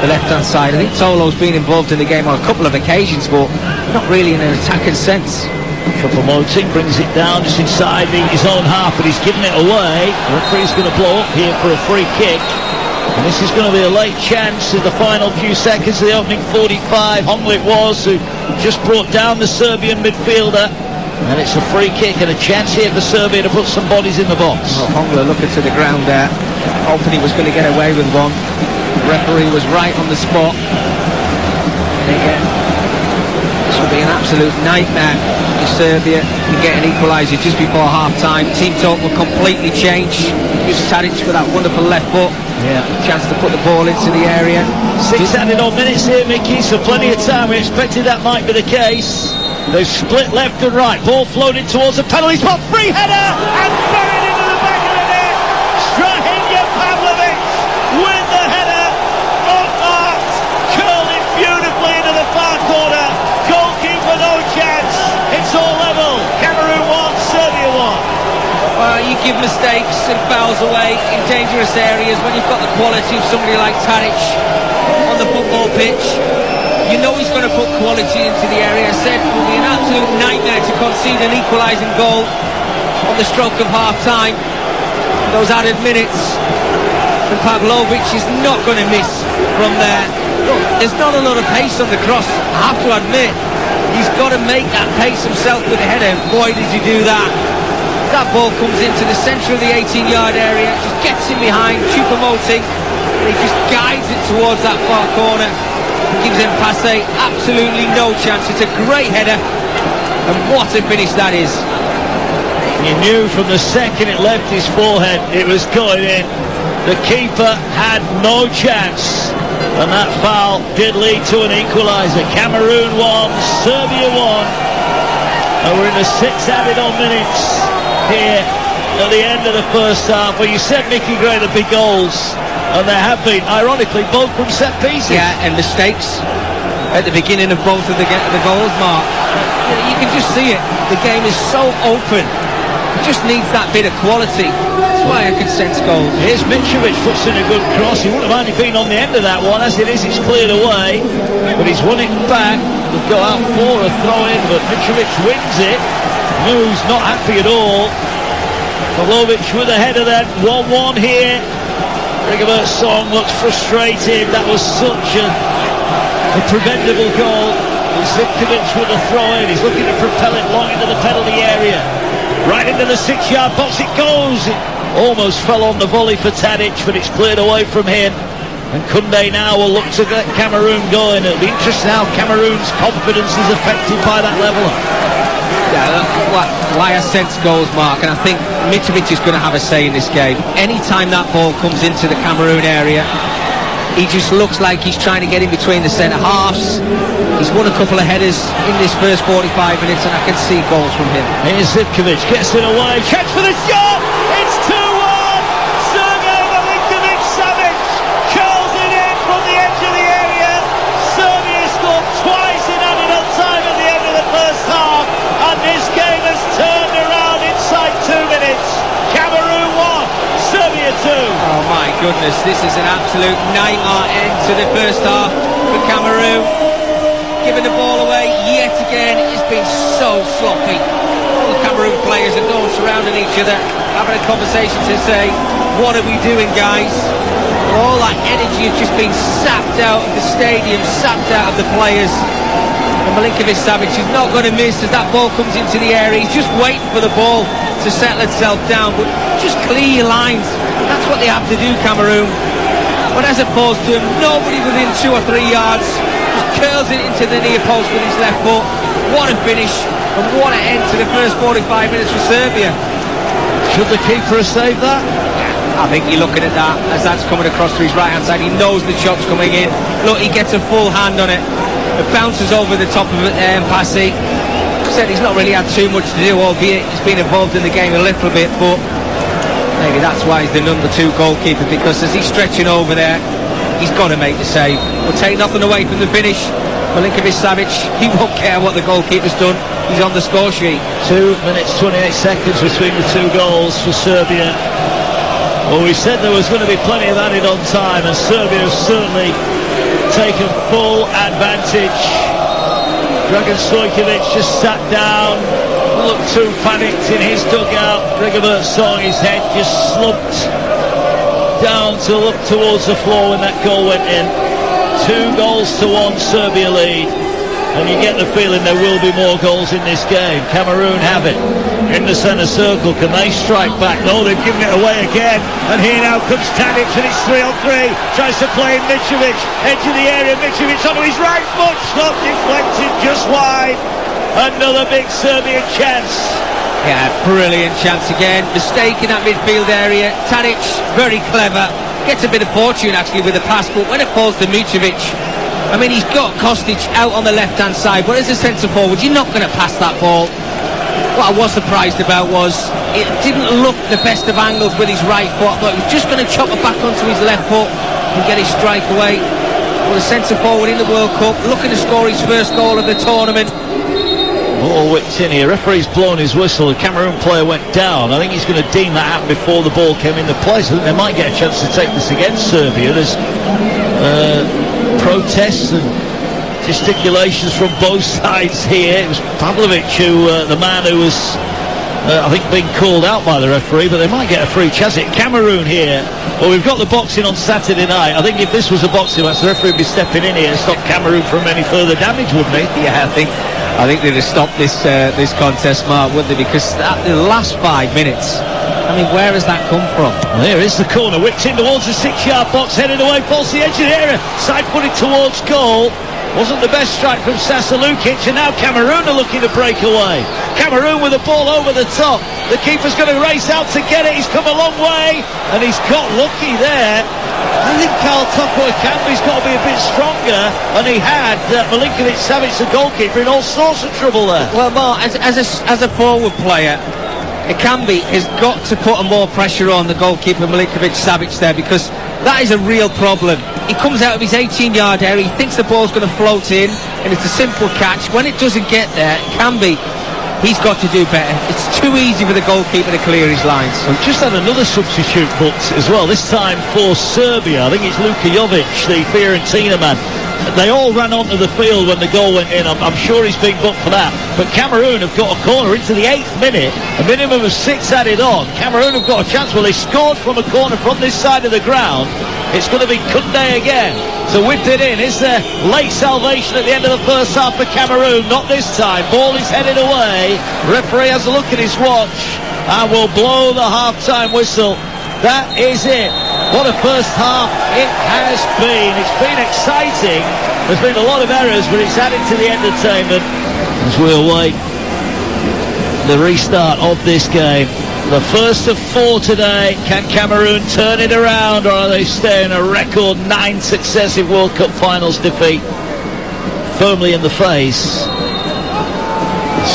the left-hand side. I think Tolo's been involved in the game on a couple of occasions, but not really in an attacking sense. Choupo-Moting brings it down just inside his own half, but he's given it away. The referee's going to blow up here for a free kick. And this is going to be a late chance in the final few seconds of the opening 45. Hongla it was, who just brought down the Serbian midfielder. And it's a free kick and a chance here for Serbia to put some bodies in the box. Well, Hongla looking to the ground there, hoping he was going to get away with one. The referee was right on the spot. And again, this will be an absolute nightmare if Serbia can get an equaliser just before half-time. Team talk will completely change. Just Tadic with that wonderful left foot. Yeah. Chance to put the ball into the area. 6 added on minutes here, Mickey, so plenty of time. We expected that might be the case. They've split left and right. Ball floated towards the penalty spot. Free header and buried into the back of the net. Strahinja Pavlovic with the header. Unmarked. Curled it beautifully into the far corner. Goalkeeper no chance. It's all level. Cameroon 1, Serbia 1. Well, you give mistakes and fouls away in dangerous areas when you've got the quality of somebody like Tadic on the football pitch. You know he's going to put quality into the area. I said it will be an absolute nightmare to concede an equalising goal on the stroke of half-time. Those added minutes. And Pavlovic is not going to miss from there. Look, there's not a lot of pace on the cross, I have to admit. He's got to make that pace himself with the header. Boy, does he do that. That ball comes into the centre of the 18-yard area, just gets in behind Choupo-Moting, and he just guides it towards that far corner. Gives him Passe absolutely no chance. It's a great header, and what a finish that is. You knew from the second it left his forehead it was going in. The keeper had no chance, and that foul did lead to an equaliser. Cameroon 1, Serbia 1, and we're in the 6 added on minutes here at the end of the first half. Well, you said, Mickey Gray, the big goals, and there have been, ironically, both from set pieces. Yeah, and mistakes at the beginning of both of the goals, Mark. You can just see it. The game is so open. It just needs that bit of quality. That's why I could sense goals. Here's Mitrovic, puts in a good cross. He wouldn't have only been on the end of that one. As it is, it's cleared away, but he's won it back. He'll go out for a throw-in, but Mitrovic wins it. Moves not happy at all. Pavlovic with a header then. 1-1 here. Rigobert's song looks frustrated. That was such a preventable goal. Zivkovic with a throw-in. He's looking to propel it long into the penalty area. Right into the 6-yard box it goes. It almost fell on the volley for Tadic, but it's cleared away from him. And Koundé now will look to get Cameroon going. It'll be interesting how Cameroon's confidence is affected by that leveller. Yeah, why I sense goals, Mark, and I think Mitrovic is going to have a say in this game. Anytime that ball comes into the Cameroon area, he just looks like he's trying to get in between the centre halves. He's won a couple of headers in this first 45 minutes, and I can see goals from him. Here's Zivkovic, gets it away, checks for the shot! It's 2-1! Sergej Milinkovic-Savic curls it in from the edge of the area. Serbia scored twice in added on time at the end of the first half, and this game has turned around inside 2 minutes. Cameroon 1, Serbia 2. Oh my goodness, this is an absolute nightmare end to the first half for Cameroon. Giving the ball away yet again. It's been so sloppy. All the Cameroon players are all surrounding each other, having a conversation to say, what are we doing, guys? All that energy has just been sapped out of the stadium, sapped out of the players. And Milinkovic-Savic is not going to miss as that ball comes into the area. He's just waiting for the ball to settle itself down, but just clear your lines. That's what they have to do, Cameroon. But as it falls to him, nobody within 2 or 3 yards, just curls it into the near post with his left foot. What a finish, and what an end to the first 45 minutes for Serbia. Should the keeper have saved that? I think you're looking at that as that's coming across to his right hand side. He knows the shot's coming in. Look, he gets a full hand on it. It bounces over the top of it, Passe. Said he's not really had too much to do, albeit he's been involved in the game a little bit, but maybe that's why he's the number 2 goalkeeper, because as he's stretching over there, he's got to make the save. We'll take nothing away from the finish. Milinkovic-Savic, he won't care what the goalkeeper's done. He's on the score sheet. 2 minutes 28 seconds between the 2 goals for Serbia. Well, we said there was going to be plenty of added on time, and Serbia has certainly taken full advantage. Dragan Stojkovic just sat down, looked too panicked in his dugout. Rigobert saw his head just slumped down to look towards the floor when that goal went in. 2-1 Serbia lead, and you get the feeling there will be more goals in this game. Cameroon have it in the centre circle. Can they strike back? No, they've given it away again, and here now comes Tadic, and it's 3-on-3. Tries to play Mitrovic, edge of the area. Mitrovic onto his right foot, shot deflected just wide. Another big Serbian chance. Yeah, brilliant chance again. Mistake in that midfield area. Tadic, very clever. Gets a bit of fortune actually with the pass, but when it falls to Mitrovic, I mean, he's got Kostic out on the left-hand side, but as a centre forward, you're not going to pass that ball. What I was surprised about was it didn't look the best of angles with his right foot. I thought he was just going to chop it back onto his left foot and get his strike away. Well, the centre forward in the World Cup, looking to score his first goal of the tournament. Ball whipped in here. Referee's blown his whistle. The Cameroon player went down. I think he's going to deem that happened before the ball came into place. I think they might get a chance to take this against Serbia. There's protests and gesticulations from both sides here. It was Pavlovic who, the man who was, I think, being called out by the referee, but they might get a free chance. Cameroon here. Well, we've got the boxing on Saturday night. I think if this was a boxing match, the referee would be stepping in here and stop Cameroon from any further damage, wouldn't he? Yeah, I think they'd have stopped this contest, Mark, wouldn't they? Because the last 5 minutes, I mean, where has that come from? Well, here is the corner, whipped in towards the 6-yard box, headed away, falls the edge of the area, side-footed towards goal. Wasn't the best strike from Sasa Lukic, and now Cameroon are looking to break away. Cameroon with the ball over the top. The keeper's going to race out to get it. He's come a long way, and he's got lucky there. I think Karl Toko-Ekambi's got to be a bit stronger, and he had Milinkovic-Savic, the goalkeeper, in all sorts of trouble there. Well, Mark, as a forward player, Ekambi has got to put more pressure on the goalkeeper Milinkovic-Savic there, because that is a real problem. He comes out of his 18-yard area, he thinks the ball's going to float in, and it's a simple catch. When it doesn't get there, Ekambi, he's got to do better. It's too easy for the goalkeeper to clear his lines. We've just had another substitute booked as well, this time for Serbia. I think it's Luka Jovic, the Fiorentina man. They all ran onto the field when the goal went in. I'm sure he's being booked for that. But Cameroon have got a corner into the 8th minute, a minimum of 6 added on. Cameroon have got a chance. Well, they scored from a corner from this side of the ground. It's going to be Koundé again. So whipped it in. Is there late salvation at the end of the first half for Cameroon? Not this time. Ball is headed away. Referee has a look at his watch and will blow the half-time whistle. That is it. What a first half it has been. It's been exciting. There's been a lot of errors, but it's added to the entertainment as we await the restart of this game. The first of 4 today. Can Cameroon turn it around, or are they staying a record 9 successive World Cup finals defeat firmly in the face?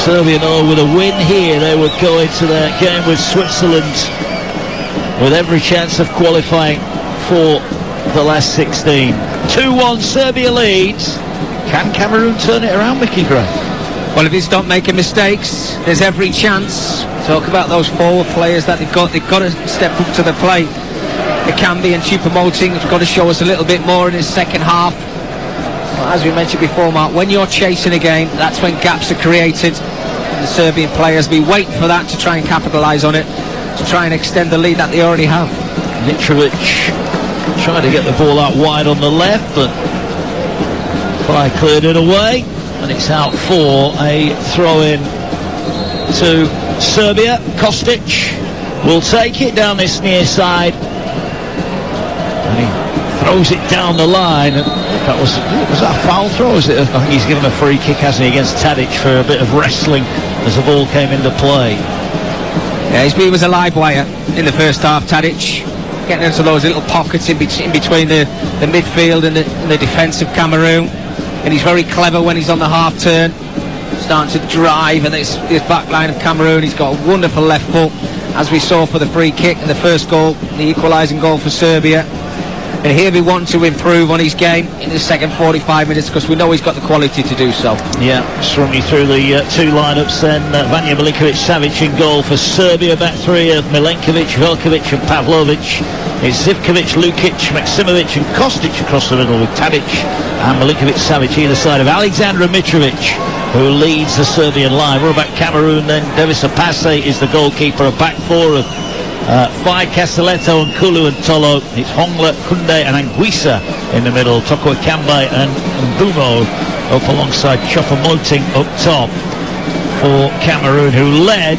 Serbia know with a win here they would go into their game with Switzerland with every chance of qualifying for the last 16. 2-1 Serbia leads. Can Cameroon turn it around, Mickey Gray? Well, if they stop making mistakes, there's every chance. Talk about those forward players that they've got to step up to the plate. Ekambi and Choupo-Moting have got to show us a little bit more in his second half. Well, as we mentioned before, Mark, when you're chasing a game, that's when gaps are created. And the Serbian players be waiting for that to try and capitalise on it, to try and extend the lead that they already have. Mitrovic trying to get the ball out wide on the left, but Fry cleared it away, and it's out for a throw-in to Serbia. Kostic will take it down this near side, and he throws it down the line. And was that a foul throw? Is it? I think he's given a free kick, hasn't he, against Tadic for a bit of wrestling as the ball came into play. Yeah, he was a live wire in the first half, Tadic, getting into those little pockets in between the midfield and the defence of Cameroon. And he's very clever when he's on the half turn, starting to drive, and this back line of Cameroon. He's got a wonderful left foot, as we saw for the free kick and the first goal, the equalising goal for Serbia. And he'll be wanting to improve on his game in the second 45 minutes, because we know he's got the quality to do so. Yeah, just run you through the 2 lineups then. Vanja Milinkovic-Savic in goal for Serbia. Back 3 of Milenkovic, Veljkovic and Pavlovic. It's Zivkovic, Lukic, Maksimovic and Kostic across the middle, with Tadic and Milinkovic-Savic either side of Aleksandar Mitrovic, who leads the Serbian line. We're about Cameroon then. Devis Apase is the goalkeeper. A back 4 of Fai, Castelletto and Kulu and Tolo. It's Hongla, Koundé and Anguissa in the middle. Toko-Ekambi and Mbumo up alongside Choupo-Moting up top for Cameroon, who led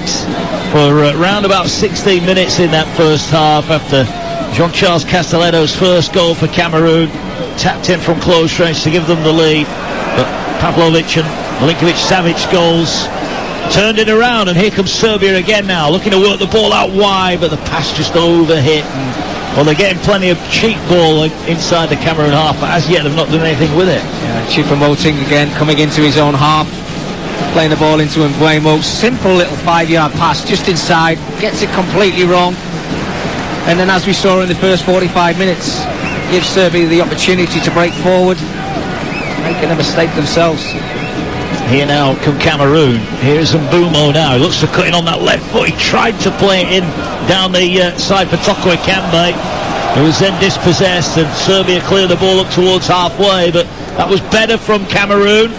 for around about 16 minutes in that first half after Jean-Charles Castelletto's first goal for Cameroon tapped in from close range to give them the lead. But Pavlovic and Milinkovic-Savic goals turned it around, and here comes Serbia again now, looking to work the ball out wide, but the pass just overhit. And, well, they're getting plenty of cheap ball inside the Cameroon half, but as yet they've not done anything with it. Yeah, Choupo-Moting again coming into his own half, playing the ball into Mbuemo. Simple little 5-yard pass just inside, gets it completely wrong. And then, as we saw in the first 45 minutes, gives Serbia the opportunity to break forward, making a mistake themselves. Here now come Cameroon. Here's Mbumo now. He looks to cut in on that left foot. He tried to play it in down the side for Toko-Ekambi. It was then dispossessed, and Serbia cleared the ball up towards halfway, but that was better from Cameroon.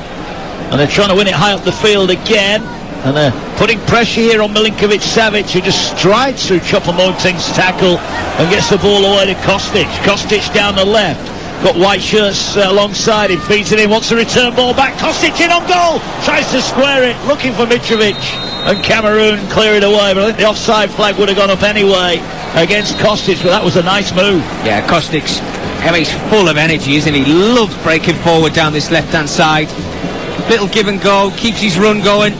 And they're trying to win it high up the field again. And they're putting pressure here on Milinkovic-Savic, who just strides through Choupo-Moting's tackle and gets the ball away to Kostic. Kostic down the left. Got white shirts alongside him, feeds it in, wants the return ball back. Kostic in on goal, tries to square it, looking for Mitrovic. And Cameroon clear it away, but I think the offside flag would have gone up anyway against Kostic, but that was a nice move. Yeah, Kostic's, he's full of energy, isn't he? Loves breaking forward down this left-hand side. Little give and go, keeps his run going.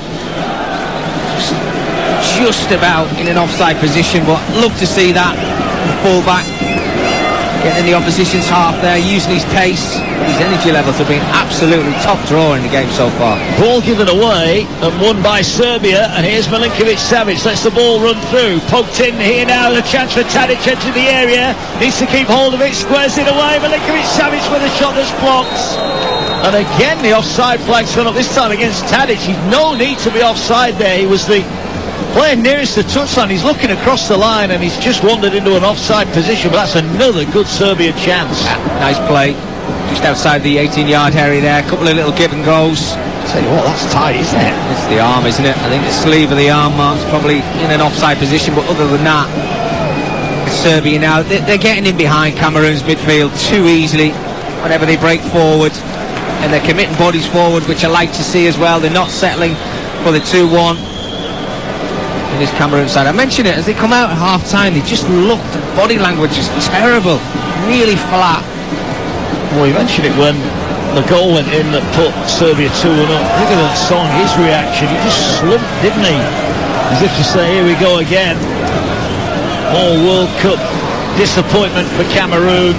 Just about in an offside position, but love to see that. The full-back getting in the opposition's half there, using his pace. His energy levels have been absolutely top drawer in the game so far. Ball given away and won by Serbia, and here's Milinkovic-Savic, lets the ball run through. Poked in here now, the chance for Tadic into the area. Needs to keep hold of it, squares it away. Milinkovic-Savic with a shot that's blocked. And again the offside flag's gone up, this time against Tadic. He's no need to be offside there. He was the player nearest the touchline. He's looking across the line and he's just wandered into an offside position, but that's another good Serbian chance. Nice play, just outside the 18-yard area there. A couple of little give and goes. Tell you what, that's tight, isn't it? It's the arm, isn't it? I think the sleeve of the arm mark's probably in an offside position, but other than that, it's Serbia now. They're getting in behind Cameroon's midfield too easily whenever they break forward, and they're committing bodies forward, which I like to see as well. They're not settling for the 2-1 in this Cameroon side. I mentioned it, as they come out at half-time, they just looked, the body language is terrible, really flat. Well, you mentioned it when the goal went in that put Serbia 2-1 up. Look at that song, his reaction, he just slumped, didn't he? As if to say, here we go again. More World Cup disappointment for Cameroon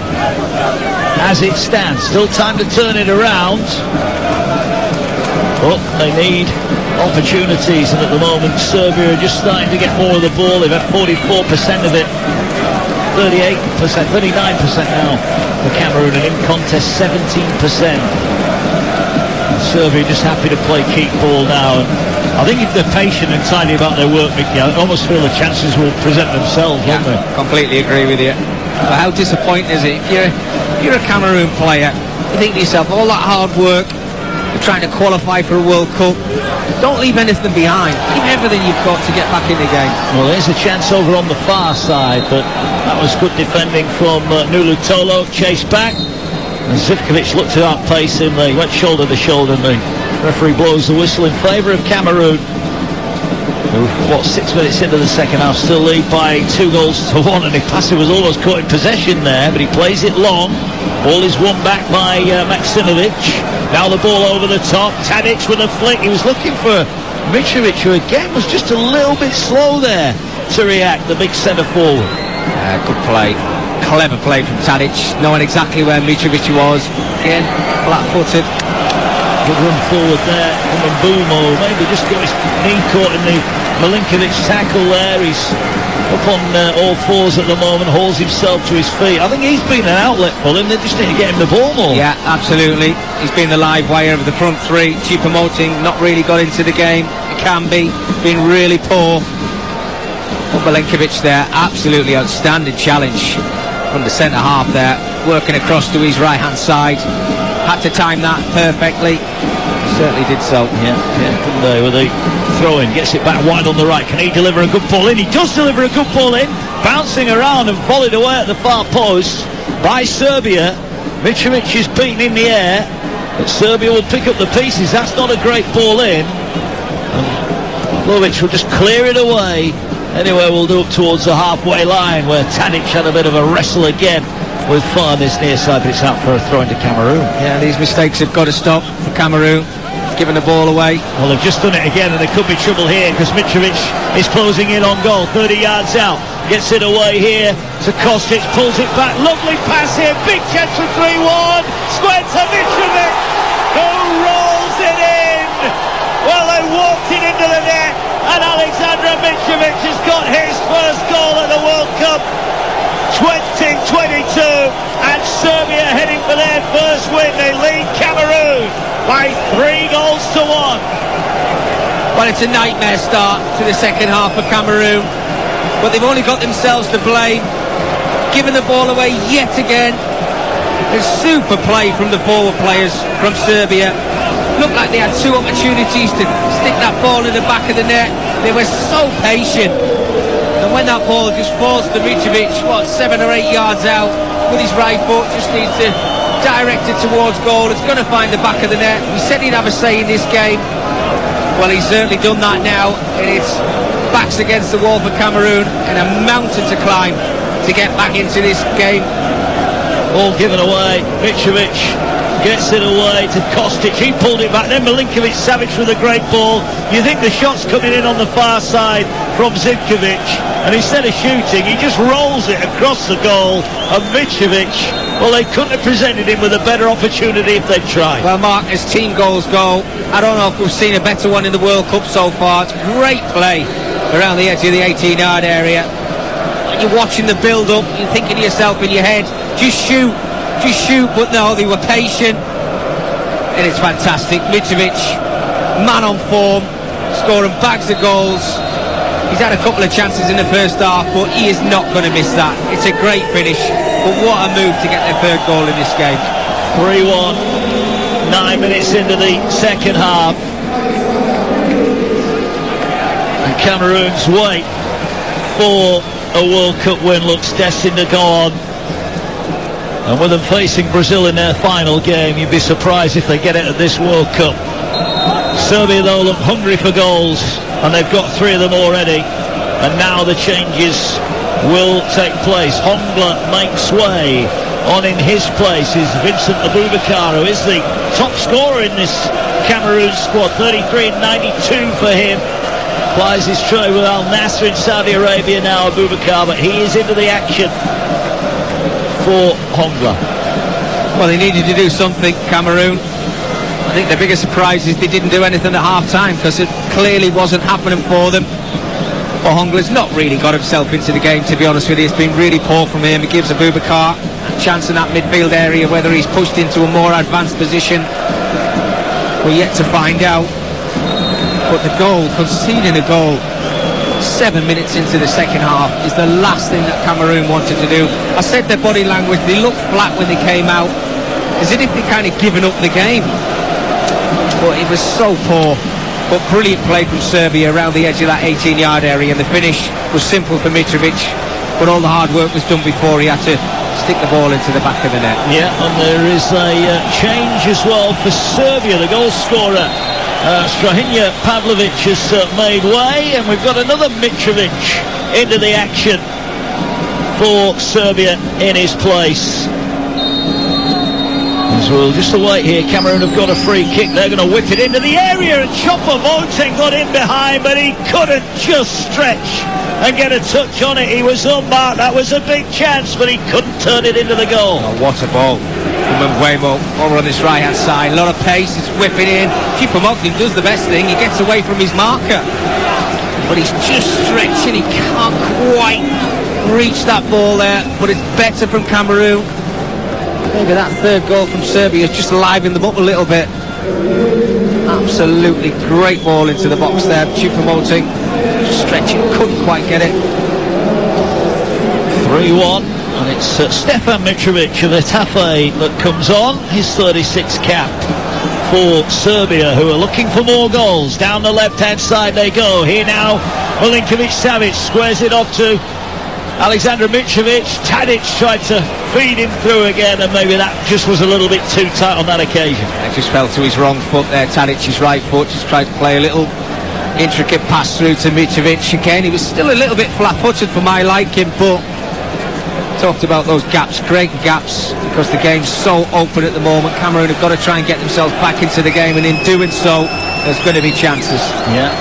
as it stands. Still time to turn it around, but they need opportunities, and at the moment Serbia are just starting to get more of the ball. They've had 44% of it, 38%, 39% now for Cameroon, and in contest 17%. Serbia just happy to play keep ball now, and I think if they're patient and tidy about their work, Mickey, I almost feel the chances will present themselves, won't they? Completely agree with you. But how disappointing is it? If you're a Cameroon player, you think to yourself, all that hard work, you're trying to qualify for a World Cup, don't leave anything behind. Give everything you've got to get back in the game. Well, there's a chance over on the far side, but that was good defending from Nulu Tolo, chased back. And Zivkovic looked to outpace him. They went shoulder to shoulder, and the referee blows the whistle in favour of Cameroon, who, 6 minutes into the second half, still lead by 2-1, and Ipassi was almost caught in possession there, but he plays it long. Ball is won back by Maksimovic. Now the ball over the top. Tadic with a flick. He was looking for Mitrovic, who again was just a little bit slow there to react, the big centre forward. Good play. Clever play from Tadic, knowing exactly where Mitrovic was. Again, flat-footed. Good run forward there from Mbumo. Maybe just got his knee caught in the Milinkovic tackle there. He's up on all fours at the moment, hauls himself to his feet. I think he's been an outlet for them. They just need to get him the ball more. Yeah, absolutely. He's been the live wire of the front three. Choupo-Moting not really got into the game. Kambi been really poor. But Milinkovic there, absolutely outstanding challenge from the centre half there, working across to his right hand side. Had to time that perfectly. Certainly did so. Yeah, couldn't they, with the throw-in. Gets it back wide on the right. Can he deliver a good ball in? He does deliver a good ball in. Bouncing around and volleyed away at the far post by Serbia. Mitrovic is beaten in the air, but Serbia will pick up the pieces. That's not a great ball in. Vlahovic will just clear it away. Anyway, we'll do up towards the halfway line, where Tadic had a bit of a wrestle again with far this near side, but it's out for a throw into Cameroon. Yeah, these mistakes have got to stop for Cameroon. Giving the ball away. Well, they've just done it again, and there could be trouble here, because Mitrovic is closing in on goal, 30 yards out. Gets it away here to Kostic, pulls it back. Lovely pass here, big chance for 3-1. Square to Mitrovic, who rolls it in. Well, they walked it into the net, and Alexander Mitrovic has got his first goal at the World Cup 2022, and Serbia heading for their first win. They lead Cameroon by 3-1. Well, it's a nightmare start to the second half for Cameroon, but they've only got themselves to blame. giving the ball away yet again. A super play from the forward players from Serbia. Looked like they had two opportunities to stick that ball in the back of the net. They were so patient. And when that ball just falls to Mitrovic, 7 or 8 yards out, with his right foot, just needs to direct it towards goal. It's going to find the back of the net. We said he'd have a say in this game. Well, he's certainly done that now, and it's backs against the wall for Cameroon, and a mountain to climb to get back into this game. All given away. Mitrovic gets it away to Kostic. He pulled it back. Then Milinkovic-Savic with a great ball. You think the shot's coming in on the far side from Zivkovic, and instead of shooting, he just rolls it across the goal. And Mitrovic, well, they couldn't have presented him with a better opportunity if they'd tried. Well, Mark, as team goals go, I don't know if we've seen a better one in the World Cup so far. It's great play around the edge of the 18-yard area. When you're watching the build-up, you're thinking to yourself in your head, just shoot, but no, they were patient, and it's fantastic. Mitrovic, man on form, scoring bags of goals. He's had a couple of chances in the first half, but he is not going to miss that. It's a great finish, but what a move to get their third goal in this game. 3-1, 9 minutes into the second half, and Cameroon's wait for a World Cup win looks destined to go on. And with them facing Brazil in their final game, you'd be surprised if they get it at this World Cup. Serbia, though, look hungry for goals, and they've got 3 of them already. And now the changes will take place. Hongla makes way. On in his place is Vincent Aboubakar, who is the top scorer in this Cameroon squad. 33 and 92 for him. Plies his trade with Al Nassr in Saudi Arabia now, Aboubakar, but he is into the action for Hongla. Well, they needed to do something, Cameroon. I think the biggest surprise is they didn't do anything at half-time, because it clearly wasn't happening for them. But Hongla's not really got himself into the game, to be honest with you. It's been really poor from him. It gives Aboubakar a chance in that midfield area, whether he's pushed into a more advanced position. We're yet to find out. But the goal, conceding a goal 7 minutes into the second half, is the last thing that Cameroon wanted to do. I said their body language, they looked flat when they came out, as if they kind of given up the game. But it was so poor. But brilliant play from Serbia around the edge of that 18-yard area, and the finish was simple for Mitrovic, but all the hard work was done before he had to stick the ball into the back of the net. Yeah, and there is a change as well for Serbia. The goal scorer, Strahinja Pavlovic, has made way, and we've got another Mitrovic into the action for Serbia in his place. As we'll just await here, Cameroon have got a free kick. They're going to whip it into the area, and Choupo-Moting got in behind, but he couldn't just stretch and get a touch on it. He was unmarked. That was a big chance, but he couldn't turn it into the goal. Oh, what a ball from Mbeumo over on this right-hand side. A lot of pace, it's whipping in. Choupo-Moting does the best thing. He gets away from his marker, but he's just stretching. He can't quite reach that ball there, but it's better from Cameroon. Maybe that third goal from Serbia has just livened them up a little bit. Absolutely great ball into the box there. Choupo-Moting stretching, couldn't quite get it. 3-1, and it's Stefan Mitrovic of Etafe that comes on, his 36th cap for Serbia, who are looking for more goals. Down the left-hand side they go. Here now, Milinkovic-Savic squares it off to Alexander Mitrovic. Tadic tried to feed him through again, and maybe that just was a little bit too tight on that occasion. It just fell to his wrong foot there. Tadic's right foot just tried to play a little intricate pass through to Mitrovic again. He was still a little bit flat-footed for my liking, but talked about those gaps, creating gaps, because the game's so open at the moment. Cameroon have got to try and get themselves back into the game, and in doing so, there's going to be chances. Yeah,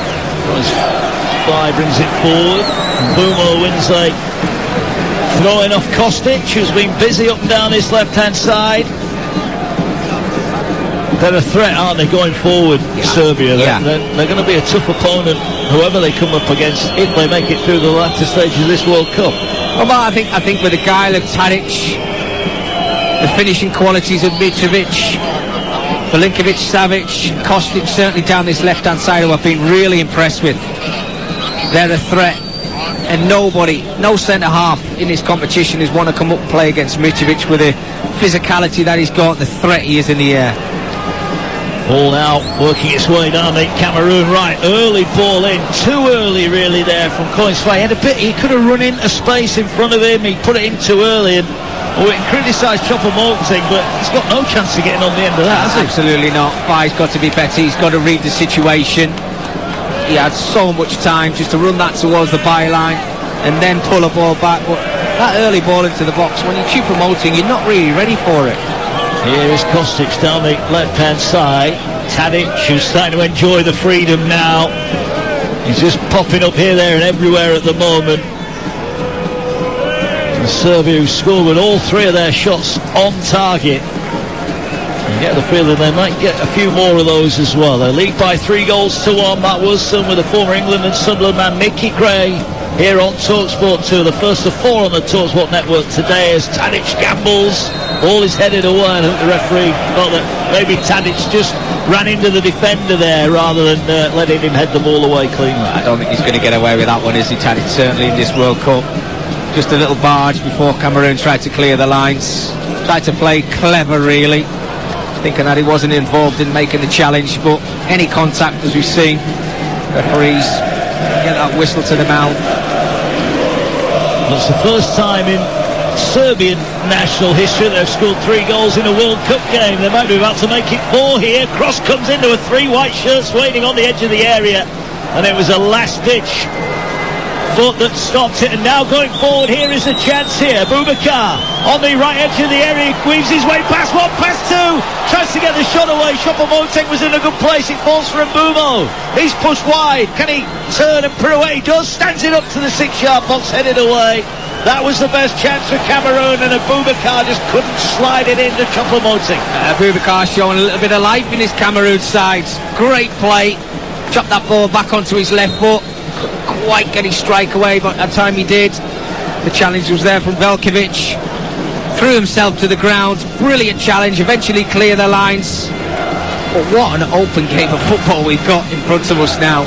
Fly brings it forward. Mbeumo wins a throwing off Kostic, who's been busy up and down this left-hand side. They're a threat, aren't they, going forward, Serbia? They're going to be a tough opponent, whoever they come up against, if they make it through the latter stages of this World Cup. Well, I think with the guy like Tadic, the finishing qualities of Mitrovic, Milinkovic-Savic, Kostic certainly down this left-hand side, who I've been really impressed with. They're a threat and nobody, no centre-half in this competition has want to come up and play against Mitrovic with the physicality that he's got, the threat he is in the air. Ball now working its way down the Cameroon right. Early ball in, too early really there from Coinsway. He could have run into space in front of him. He put it in too early, and we can criticise Choupo-Moting, but he's got no chance of getting on the end of that, has he? Absolutely not. Fai's got to be better. He's got to read the situation. He had so much time just to run that towards the byline and then pull a ball back. But that early ball into the box, when you're Choupo-Moting, you're not really ready for it. Here is Kostic down the left-hand side. Tadic, who's starting to enjoy the freedom now. He's just popping up here, there and everywhere at the moment. And Serbia, who scored with all three of their shots on target. You get the feeling they might get a few more of those as well. They lead by 3-1. Matt Wilson with the former England and Sunderland man Mickey Gray here on TalkSport 2. The first of 4 on the TalkSport network today as Tadic gambles. Ball is headed away. I think the referee felt that maybe Tadic just ran into the defender there rather than letting him head the ball away cleanly. I don't think he's going to get away with that one, is he, Tadic? Certainly in this World Cup. Just a little barge before Cameroon tried to clear the lines. Tried to play clever, really, thinking that he wasn't involved in making the challenge, but any contact, as we've seen, referees get that whistle to the mouth. It's the first time in Serbian national history they've scored 3 goals in a World Cup game. They might be about to make it 4 here. Cross comes into a 3, white shirts waiting on the edge of the area, and it was a last-ditch foot that stopped it. And now going forward, here is a chance here. Boubacar on the right edge of the area, weaves his way past 1, past 2, tries to get the shot away. Choupo-Moting was in a good place. It falls for Mbeumo. He's pushed wide. Can he turn and put away? He does. Stands it up to the 6-yard box, headed away. That was the best chance for Cameroon, and Boubacar just couldn't slide it into Choupo-Moting. Boubacar showing a little bit of life in his Cameroon side. Great play. Chopped that ball back onto his left foot. Couldn't quite get his strike away, but at the time he did. The challenge was there from Veljkovic. Threw himself to the ground. Brilliant challenge. Eventually clear the lines. But what an open game of football we've got in front of us now.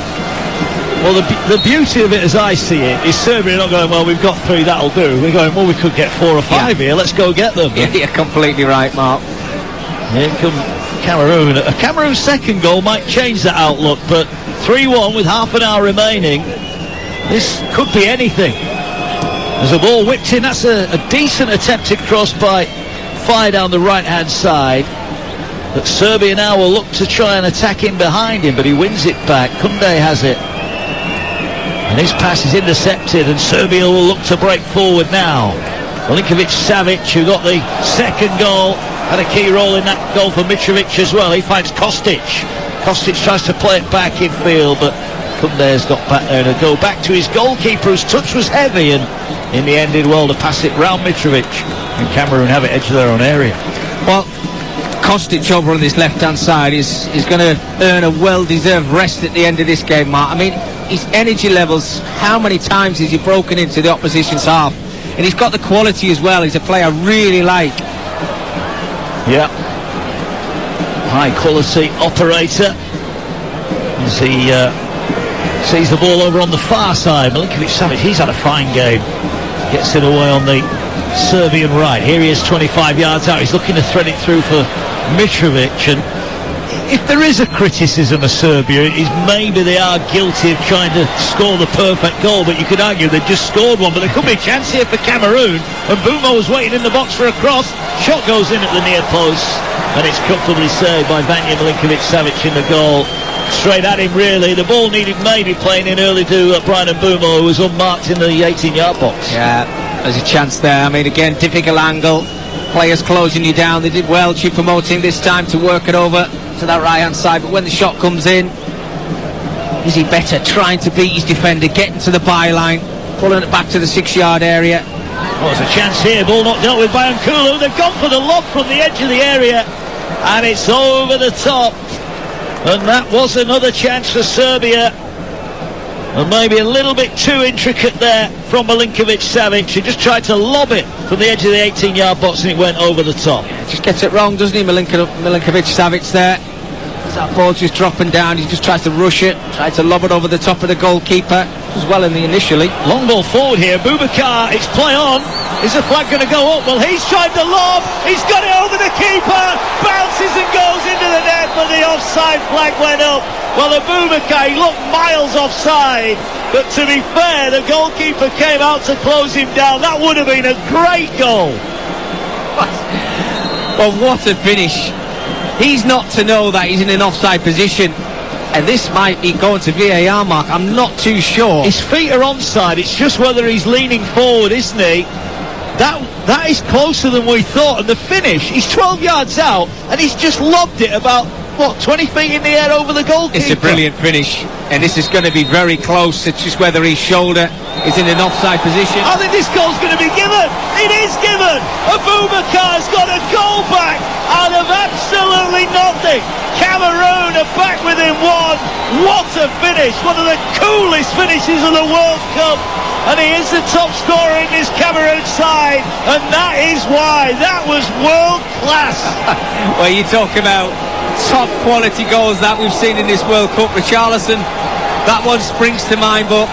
Well, the beauty of it, as I see it, is Serbia not going, well, we've got 3, that'll do. We're going, well, we could get 4 or 5 here. Let's go get them. Yeah, you're completely right, Mark. Here come Cameroon. A Cameroon second goal might change that outlook, but 3-1 with half an hour remaining. This could be anything. There's a ball whipped in. That's a decent attempted cross by Fai down the right-hand side. But Serbia now will look to try and attack in behind him, but he wins it back. Kunde has it. And his pass is intercepted, and Serbia will look to break forward now. Milinkovic-Savic, who got the second goal, had a key role in that goal for Mitrovic as well. He finds Kostic. Kostic tries to play it back in field, but Kunde's got back there to go back to his goalkeeper, whose touch was heavy, and in the end did well to pass it round Mitrovic. And Cameroon have it edge of their own area. Well, Kostic over on this left-hand side is going to earn a well-deserved rest at the end of this game, Mark. I mean, his energy levels, how many times has he broken into the opposition's half? And he's got the quality as well. He's a player I really like. Yeah. High quality operator. As he sees the ball over on the far side. Milinkovic-Savic, he's had a fine game. Gets it away on the Serbian right. Here he is 25 yards out. He's looking to thread it through for Mitrovic, and if there is a criticism of Serbia, it is maybe they are guilty of trying to score the perfect goal, but you could argue they've just scored one. But there could be a chance here for Cameroon, and Mbeumo was waiting in the box for a cross. Shot goes in at the near post, and it's comfortably saved by Vanja Milinkovic-Savic in the goal. Straight at him, really. The ball needed maybe playing in early to Brian Mbeumo, who was unmarked in the 18-yard box. Yeah, there's a chance there. I mean, again, difficult angle. Players closing you down. They did well, Choupo-Moting this time to work it over to that right-hand side. But when the shot comes in, is he better trying to beat his defender, getting to the byline, pulling it back to the 6-yard area? Well, there's a chance here. Ball not dealt with by Nkulu. They've gone for the lob from the edge of the area, and it's over the top. And that was another chance for Serbia. And maybe a little bit too intricate there from Milinkovic-Savic. He just tried to lob it from the edge of the 18-yard box, and it went over the top. Just gets it wrong, doesn't he, Milinkovic-Savic there? That ball just dropping down. He just tries to rush it, tries to lob it over the top of the goalkeeper. as well in the initially. Long ball forward here. Boubacar, it's play on. Is the flag going to go up? Well, he's tried the lob. He's got it over the keeper. Bounces and goes into the net, but the offside flag went up. Well, the Boubacar, he looked miles offside. But to be fair, the goalkeeper came out to close him down. That would have been a great goal. Well, what a finish. He's not to know that he's in an offside position. And this might be going to VAR, Mark. I'm not too sure. His feet are onside. It's just whether he's leaning forward, isn't he? That is closer than we thought. And the finish, he's 12 yards out, and he's just lobbed it about, 20 feet in the air over the goalkeeper. It's a brilliant finish. And this is going to be very close. It's just whether his shoulder is in an offside position. I think this goal's going to be given. It is given. Aboubacar's got a goal back out of absolutely nothing. Cameroon are back within one. What a finish. One of the coolest finishes of the World Cup. And he is the top scorer in this Cameroon side. And that is why. That was world class. Well, you talk about top quality goals that we've seen in this World Cup. Richarlison, that one springs to mind, but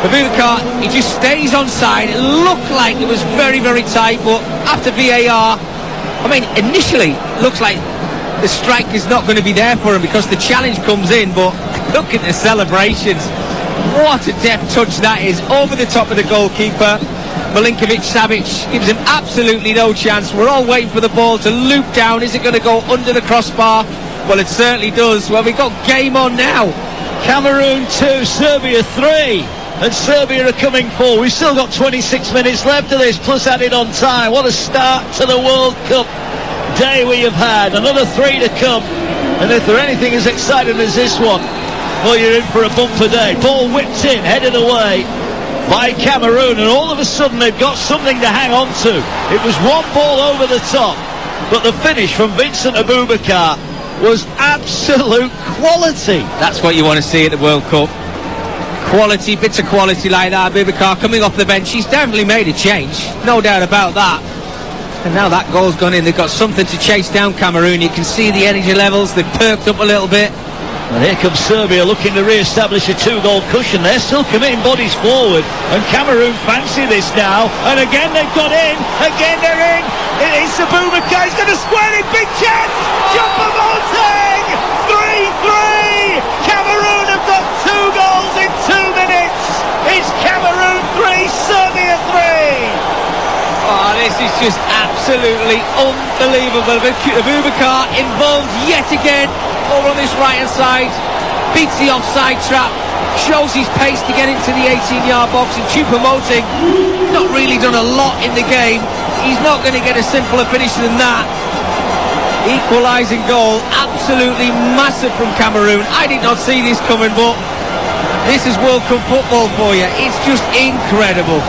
Aboubacar, he just stays on side. It looked like it was very, very tight, but after VAR, I mean, initially looks like the strike is not going to be there for him because the challenge comes in, but look at the celebrations. What a deft touch that is, over the top of the goalkeeper. Milinkovic-Savic gives him absolutely no chance. We're all waiting for the ball to loop down. Is it going to go under the crossbar? Well, it certainly does. Well, we've got game on now. Cameroon 2, Serbia 3. And Serbia are coming forward. We've still got 26 minutes left of this, plus added on time. What a start to the World Cup day we have had. Another 3 to come. And if they're anything as exciting as this one, well, you're in for a bumper day. Ball whipped in, headed away by Cameroon, and all of a sudden they've got something to hang on to. It was one ball over the top, but the finish from Vincent Aboubacar was absolute quality. That's what you want to see at the World Cup. Quality, bits of quality like that. Aboubacar coming off the bench, he's definitely made a change, no doubt about that. And now that goal's gone in, they've got something to chase down Cameroon. You can see the energy levels, they've perked up a little bit. And here comes Serbia looking to re-establish a 2-goal cushion. They're still committing bodies forward, and Cameroon fancy this now. And again they've got in. Again they're in. It is Aboubacar. He's going to square it. Big chance. Choupo-Moting. 3-3. Cameroon have got 2 goals in 2 minutes. It's Cameroon 3, Serbia 3. Oh, this is just absolutely unbelievable. Aboubacar involved yet again over on this right-hand side, beats the offside trap, shows his pace to get into the 18-yard box, and Choupo-Moting not really done a lot in the game. He's not going to get a simpler finish than that. Equalising goal, absolutely massive from Cameroon. I did not see this coming, but this is World Cup football for you. It's just incredible.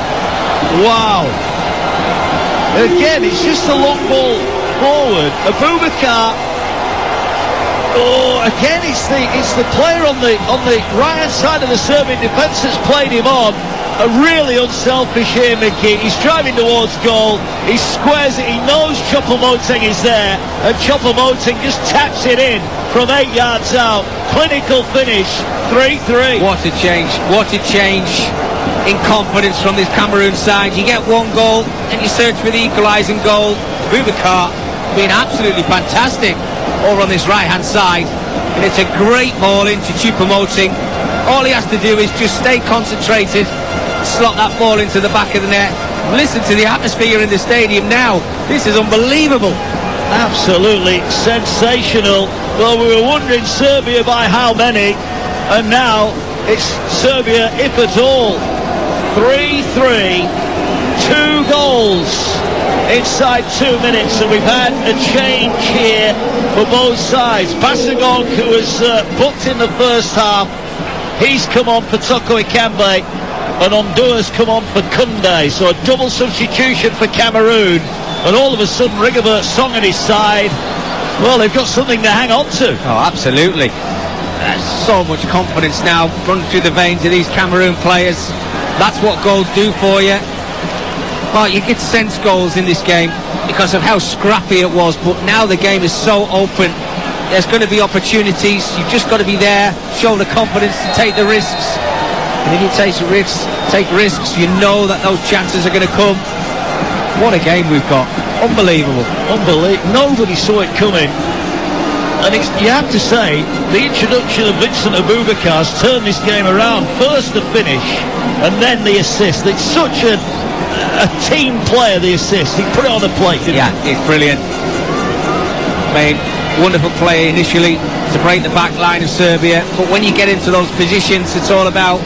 Wow. Again, it's just a long ball forward. Aboubacar. Oh, again, it's the player on the right-hand side of the Serbian defence that's played him on. Really unselfish here, Mickey. He's driving towards goal. He squares it. He knows Choupo-Moting is there, and Choupo-Moting just taps it in from 8 yards out. Clinical finish. 3-3. What a change. What a change in confidence from this Cameroon side. You get 1 goal, and you search for the equalising goal. Boubacar being absolutely fantastic over on this right-hand side, and it's a great ball into Choupo-Moting. All he has to do is just stay concentrated, slot that ball into the back of the net. Listen to the atmosphere in the stadium now. This is unbelievable. Absolutely sensational. Well, we were wondering Serbia by how many, and now it's Serbia if at all. 3-3, 2 goals inside 2 minutes, and we've had a change here for both sides. Basagong, who was booked in the first half, he's come on for Toko Ekambi, and Honduras come on for Koundé. So a double substitution for Cameroon, and all of a sudden Rigobert Song at his side. Well, they've got something to hang on to. Oh, absolutely. There's so much confidence now running through the veins of these Cameroon players. That's what goals do for you. Well, you could sense goals in this game because of how scrappy it was, but now the game is so open. There's going to be opportunities. You've just got to be there, show the confidence to take the risks. And if you take risks, you know that those chances are going to come. What a game we've got. Unbelievable. Nobody saw it coming. And you have to say, the introduction of Vincent Aboubakar's turned this game around. First the finish, and then the assist. It's such a team player, the assist. He put it on the plate, didn't he? It's brilliant. I mean, wonderful play initially to break the back line of Serbia. But when you get into those positions, it's all about,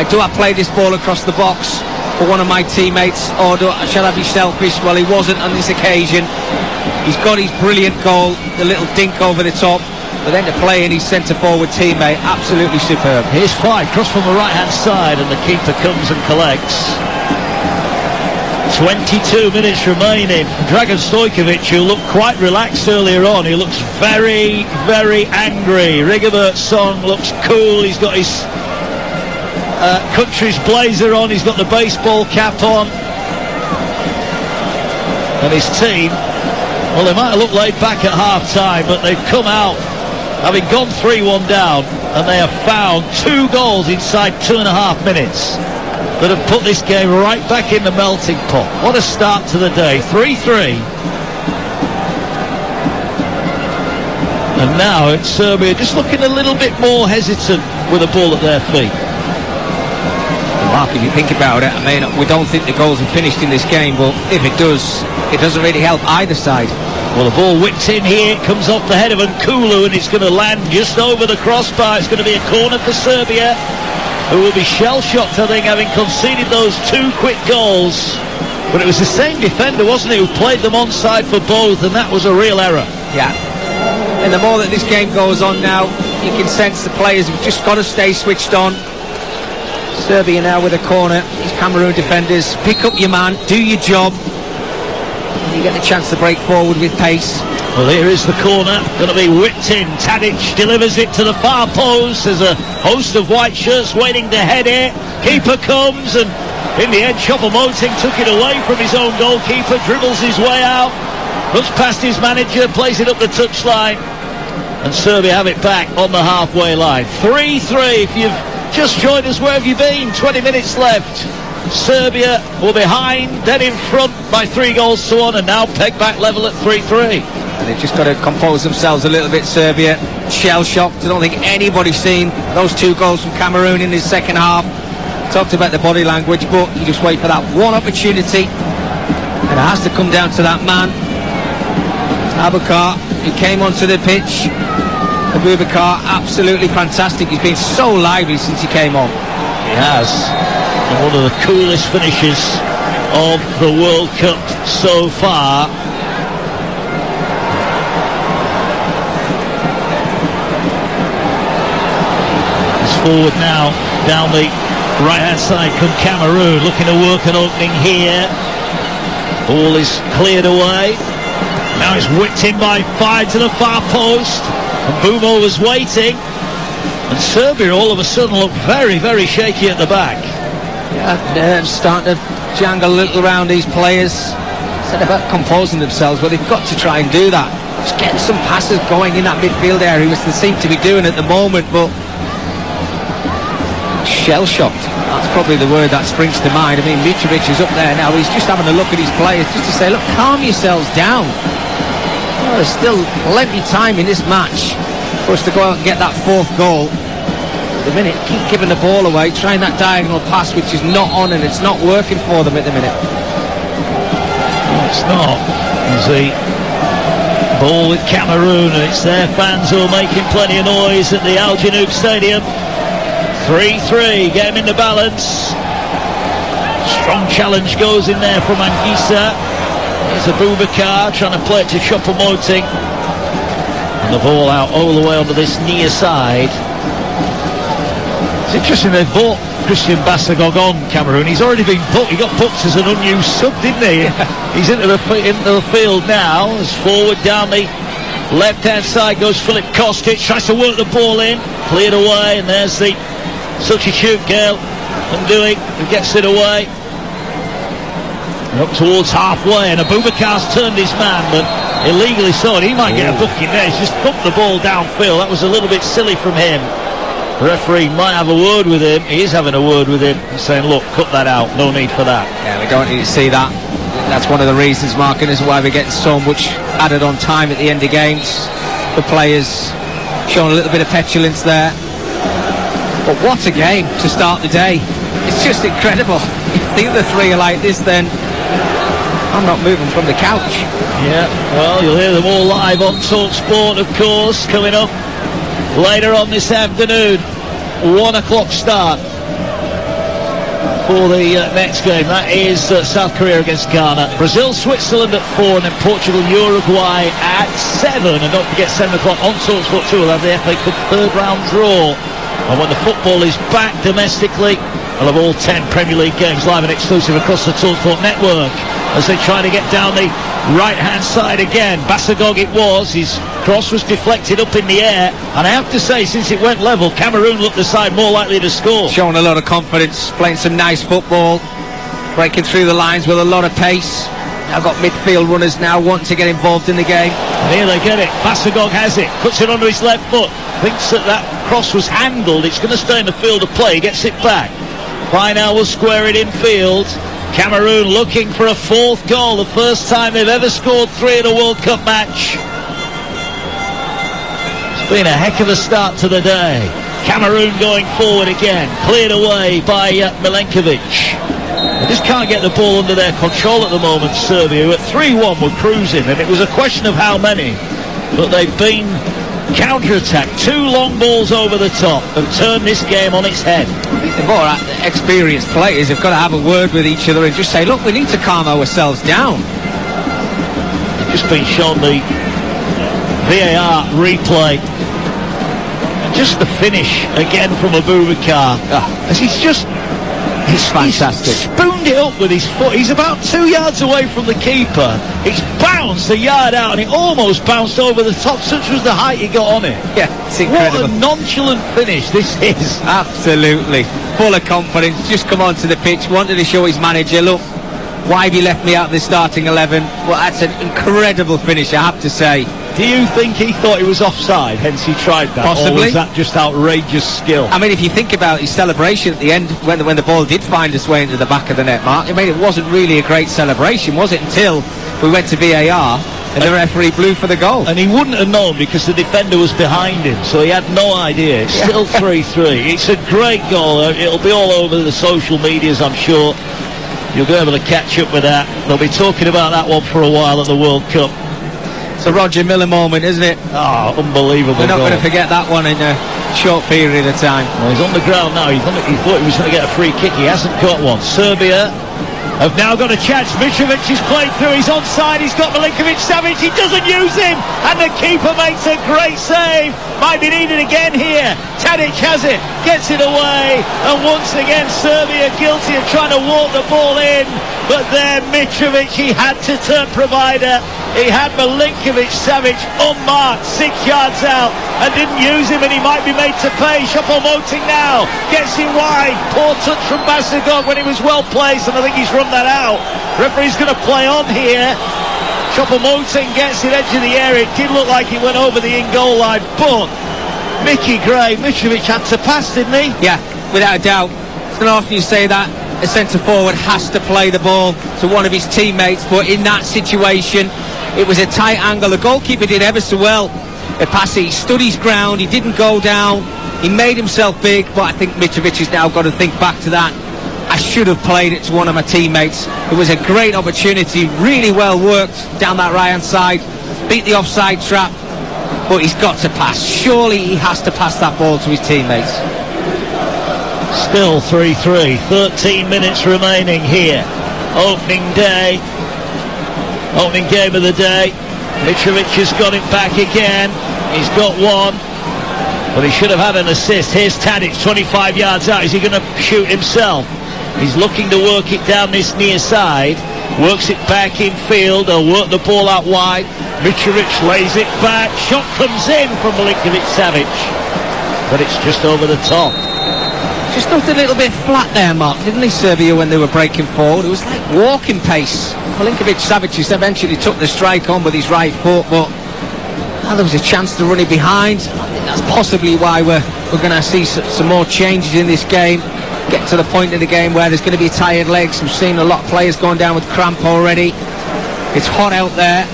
do I play this ball across the box for one of my teammates, or shall I be selfish? Well, he wasn't on this occasion. He's got his brilliant goal, the little dink over the top, but then to play in his centre-forward teammate, absolutely superb. Here's Fife, cross from the right-hand side, and the keeper comes and collects. 22 minutes remaining. Dragan Stojkovic, who looked quite relaxed earlier on, he looks very, very angry. Rigobert Song looks cool. He's got his country's blazer on, he's got the baseball cap on, and his team, well, they might have looked laid back at half-time, but they've come out having gone 3-1 down, and they have found 2 goals inside 2.5 minutes that have put this game right back in the melting pot. What a start to the day. 3-3. And now it's Serbia just looking a little bit more hesitant with the ball at their feet. Mark, if you think about it, I mean, we don't think the goals are finished in this game, but if it does, it doesn't really help either side. Well, the ball whipped in here, it comes off the head of Nkulu, and it's going to land just over the crossbar. It's going to be a corner for Serbia, who will be shell-shocked, I think, having conceded those 2 quick goals. But it was the same defender, wasn't it, who played them onside for both, and that was a real error. Yeah. And the more that this game goes on now, you can sense the players have just got to stay switched on. Serbia now with a corner. These Cameroon defenders, pick up your man, do your job. You get the chance to break forward with pace. Well, here is the corner, going to be whipped in. Tadic delivers it to the far post. There's a host of white shirts waiting to head it. Keeper comes, and in the end, Choupo-Moting took it away from his own goalkeeper, dribbles his way out, looks past his manager, plays it up the touchline, and Serbia have it back on the halfway line. 3-3. If you've just joined us, where have you been? 20 minutes left. Serbia were behind, then in front by 3-1, and now pegged back level at 3-3. And they've just got to compose themselves a little bit, Serbia. Shell-shocked. I don't think anybody's seen those 2 goals from Cameroon in the second half. Talked about the body language, but you just wait for that one opportunity, and it has to come down to that man, Aboubacar, who came onto the pitch. Aboubacar, absolutely fantastic. He's been so lively since he came on. He has. And one of the coolest finishes of the World Cup so far. It's forward now, down the right-hand side come Cameroon, looking to work an opening here. Ball is cleared away. Now it's whipped in by Fife to the far post. And Bumo was waiting, and Serbia all of a sudden looked very, very shaky at the back. Yeah, starting to jangle a little around these players. Said about composing themselves, well, they've got to try and do that. Just getting some passes going in that midfield area, which they seem to be doing at the moment, but shell-shocked. That's probably the word that springs to mind. I mean, Mitrovic is up there now. He's just having a look at his players just to say, look, calm yourselves down. Well, there's still plenty of time in this match for us to go out and get that 4th goal. At the minute, keep giving the ball away, trying that diagonal pass, which is not on, and it's not working for them at the minute. No, it's not. There's the ball with Cameroon, and it's their fans who are making plenty of noise at the Al Janoub Stadium. 3-3, game in the balance. Strong challenge goes in there from Anguissa. There's Aboubacar trying to play it to Choupo-Moting. And the ball out all the way onto this near side. It's interesting, they've bought Christian Bassagogon, Cameroon. He's already been booked. He got booked as an unused sub, didn't he? He's into the field now. As forward down the left-hand side goes Filip Kostic. Tries to work the ball in. Cleared away, and there's the substitute Gale Ndoye who gets it away. Up towards halfway, and Aboubakar's turned his man, but illegally so, and he might get a booking there. He's just thumped the ball downfield. That was a little bit silly from him. The referee might have a word with him. He is having a word with him, saying, look, cut that out, no need for that. Yeah, we don't need to see that. That's one of the reasons, Mark, and this is why we're getting so much added on time at the end of games. The players showing a little bit of petulance there. But what a game to start the day. It's just incredible. If the other three are like this, then I'm not moving from the couch. Yeah, well, you'll hear them all live on TalkSport, of course, coming up later on this afternoon. 1 o'clock start for the next game. That is South Korea against Ghana. Brazil, Switzerland at 4, and then Portugal, Uruguay at 7. And don't forget, 7 o'clock on TalkSport 2, we'll have the FA Cup third round draw. And when the football is back domestically, we'll have all 10 Premier League games live and exclusive across the TalkSport network as they try to get down the right-hand side again. Basagog it was. His cross was deflected up in the air. And I have to say, since it went level, Cameroon looked the side more likely to score. Showing a lot of confidence, playing some nice football, breaking through the lines with a lot of pace. Now got midfield runners now wanting to get involved in the game. And here they get it. Basagog has it. Puts it onto his left foot. Thinks that cross was handled. It's going to stay in the field of play. Gets it back. Final will square it in field. Cameroon looking for a fourth goal. The first time they've ever scored 3 in a World Cup match. It's been a heck of a start to the day. Cameroon going forward again. Cleared away by Milenkovic. They just can't get the ball under their control at the moment, Serbia, who at 3-1 were cruising, and it was a question of how many. But they've been counter-attacked. 2 long balls over the top have turned this game on its head. I think the more experienced players have got to have a word with each other and just say, look, we need to calm ourselves down. They've just been shown the VAR replay. And just the finish again from Abubakar. As he's fantastic. He's spooned it up with his foot. He's about 2 yards away from the keeper. It's bounced a yard out and it almost bounced over the top. Such was the height he got on it. Yeah, it's incredible. What a nonchalant finish this is. Absolutely. Full of confidence. Just come onto the pitch. Wanted to show his manager, look, why have you left me out of the starting 11? Well, that's an incredible finish, I have to say. Do you think he thought he was offside, hence he tried that? Possibly. Or was that just outrageous skill? I mean, if you think about his celebration at the end, when the ball did find its way into the back of the net, Mark, I mean, it wasn't really a great celebration, was it? Until we went to VAR and the referee blew for the goal. And he wouldn't have known because the defender was behind him, so he had no idea. It's still 3-3. It's a great goal. It'll be all over the social medias, I'm sure. You'll be able to catch up with that. They'll be talking about that one for a while at the World Cup. It's a Roger Miller moment, isn't it? Oh, unbelievable. We're not going to forget that one in a short period of time. Well, he's on the ground now. He thought he was going to get a free kick. He hasn't got one. Serbia have now got a chance. Mitrovic is played through. He's onside. He's got Milinkovic-Savic. He doesn't use him. And the keeper makes a great save. Might be needed again here. Tadic has it. Gets it away. And once again, Serbia guilty of trying to walk the ball in. But there, Mitrovic, he had to turn provider. He had Milinkovic-Savic unmarked 6 yards out and didn't use him, and he might be made to pay. Choupo-Moting now gets it wide. Poor touch from Basagog when he was well placed, and I think he's run that out. Referee's going to play on here. Choupo-Moting gets it edge of the area. It did look like he went over the in-goal line, but Mickey Gray, Mitrovic had to pass, didn't he? Yeah, without a doubt. It's not often you say that. A centre-forward has to play the ball to one of his teammates, but in that situation, it was a tight angle. The goalkeeper did ever so well at passing. He stood his ground. He didn't go down. He made himself big, but I think Mitrovic has now got to think back to that. I should have played it to one of my teammates. It was a great opportunity, really well worked down that right-hand side. Beat the offside trap, but he's got to pass. Surely he has to pass that ball to his teammates. Still 3-3. 13 minutes remaining here. Opening day. Opening game of the day. Mitrovic has got it back again. He's got one, but he should have had an assist. Here's Tadic, 25 yards out. Is he going to shoot himself? He's looking to work it down this near side. Works it back in field. They'll work the ball out wide. Mitrovic lays it back. Shot comes in from Milinkovic-Savic, but it's just over the top. Just looked a little bit flat there, Mark, didn't he, Serbia, when they were breaking forward? It was like walking pace. Milinkovic-Savic just eventually took the strike on with his right foot, but now there was a chance to run it behind. that's possibly why we're going to see some more changes in this game. Get to the point in the game where there's going to be tired legs. We've seen a lot of players going down with cramp already. It's hot out there.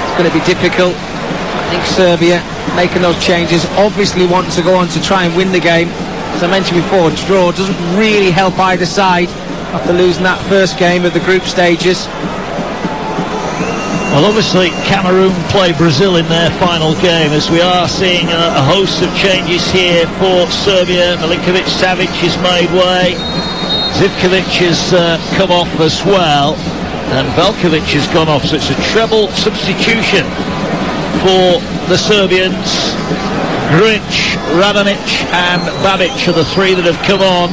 It's going to be difficult. I think Serbia making those changes, obviously wanting to go on to try and win the game. As I mentioned before, draw doesn't really help either side after losing that first game of the group stages. Well, obviously Cameroon play Brazil in their final game, as we are seeing a host of changes here for Serbia. Milinkovic-Savic has made way, Zivkovic has come off as well, and Veljkovic has gone off, so it's a treble substitution for the Serbians. Grujic, Radonic and Babic are the three that have come on,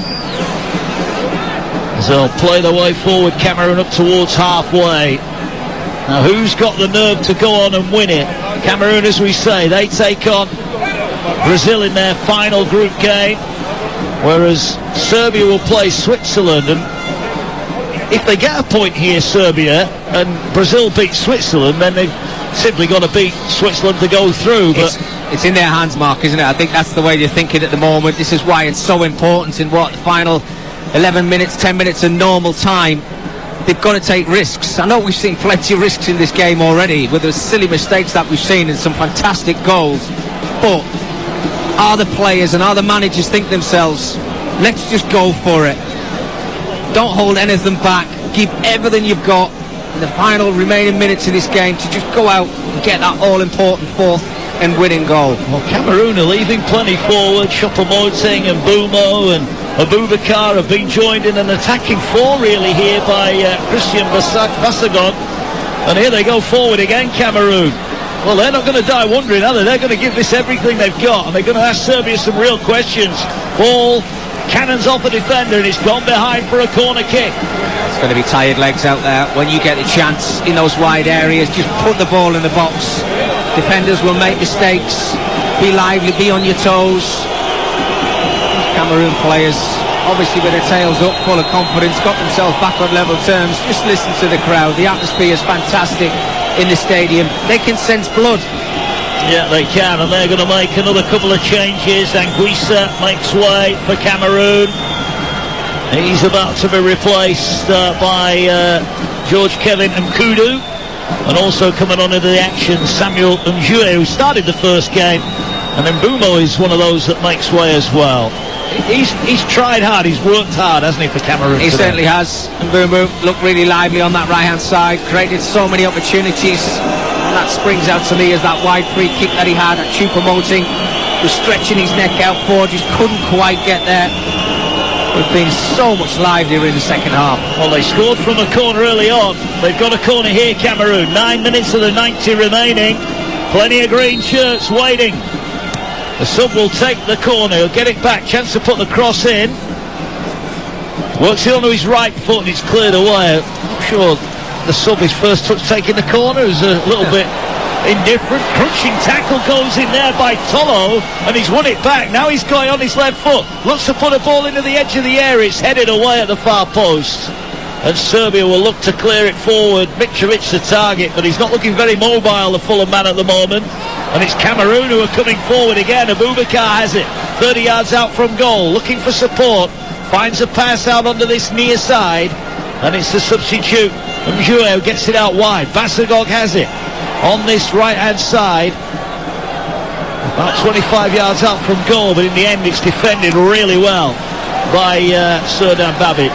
as they'll play their way forward, Cameroon up towards halfway. Now, who's got the nerve to go on and win it? Cameroon, as we say, they take on Brazil in their final group game, whereas Serbia will play Switzerland. And if they get a point here, Serbia, and Brazil beat Switzerland, then they've simply got to beat Switzerland to go through. But it's in their hands, Mark, isn't it? I think that's the way they're thinking at the moment. This is why it's so important in the final 11 minutes, 10 minutes of normal time. They've got to take risks. I know we've seen plenty of risks in this game already, with the silly mistakes that we've seen and some fantastic goals. But are the players and are the managers think themselves, let's just go for it. Don't hold anything back. Give everything you've got in the final remaining minutes of this game to just go out and get that all-important fourth and winning goal. Well, Cameroon are leaving plenty forward. Choupo-Moting and Bumo and Abubakar have been joined in an attacking four really here by Christian Basagon, and here they go forward again, Cameroon. Well, they're not going to die wondering, are they? They're going to give this everything they've got, and they're going to ask Serbia some real questions. Ball cannons off a defender, and it's gone behind for a corner kick. It's going to be tired legs out there. When you get the chance in those wide areas, just put the ball in the box. Defenders will make mistakes. Be lively, be on your toes. Cameroon players, obviously with their tails up, full of confidence, got themselves back on level terms. Just listen to the crowd. The atmosphere is fantastic in the stadium. They can sense blood. Yeah, they can, and they're going to make another couple of changes. Anguissa makes way for Cameroon. He's about to be replaced by George Kevin Nkudu, and also coming on into the action, Samuel Njue, who started the first game, and then Bumo is one of those that makes way as well. He's tried hard, he's worked hard, hasn't he, for Cameroon? He certainly has. And Bumo looked really lively on that right-hand side, created so many opportunities. And that springs out to me as that wide free kick that he had at Choupo-Moting. Was stretching his neck out for, just couldn't quite get there. We've been so much livelier in the second half. Well, they scored from a corner early on. They've got a corner here, Cameroon. 9 minutes of the 90 remaining. Plenty of green shirts waiting. The sub will take the corner, he'll get it back, chance to put the cross in. Works it onto his right foot and it's cleared away. I'm not sure the sub, his first touch taking the corner, is a little bit indifferent. Crunching tackle goes in there by Tolo, and he's won it back. Now he's going on his left foot, looks to put a ball into the edge of the area. It's headed away at the far post, and Serbia will look to clear it forward. Mitrovic the target, but he's not looking very mobile, the Fulham man, at the moment. And it's Cameroon who are coming forward again. Abubakar has it 30 yards out from goal, looking for support, finds a pass out onto this near side, and it's the substitute Njue who gets it out wide. Basagog has it on this right hand side, about 25 yards out from goal, but in the end it's defended really well by Srdan Babic,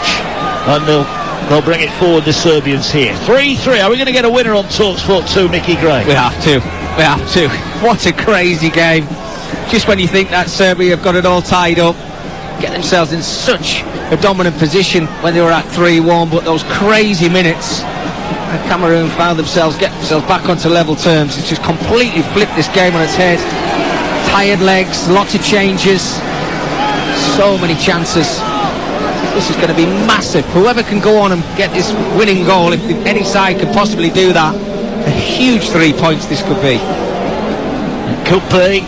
and they'll bring it forward, the Serbians here. 3-3. Are we going to get a winner on TalkSport 2, Mickey Gray? We have to. We have to. What a crazy game. Just when you think that Serbia have got it all tied up, get themselves in such a dominant position when they were at 3-1, but those crazy minutes, and Cameroon found themselves, get themselves back onto level terms. It's just completely flipped this game on its head. Tired legs, lots of changes, so many chances. This is going to be massive. Whoever can go on and get this winning goal, if any side can possibly do that, a huge 3 points this could be. It could be.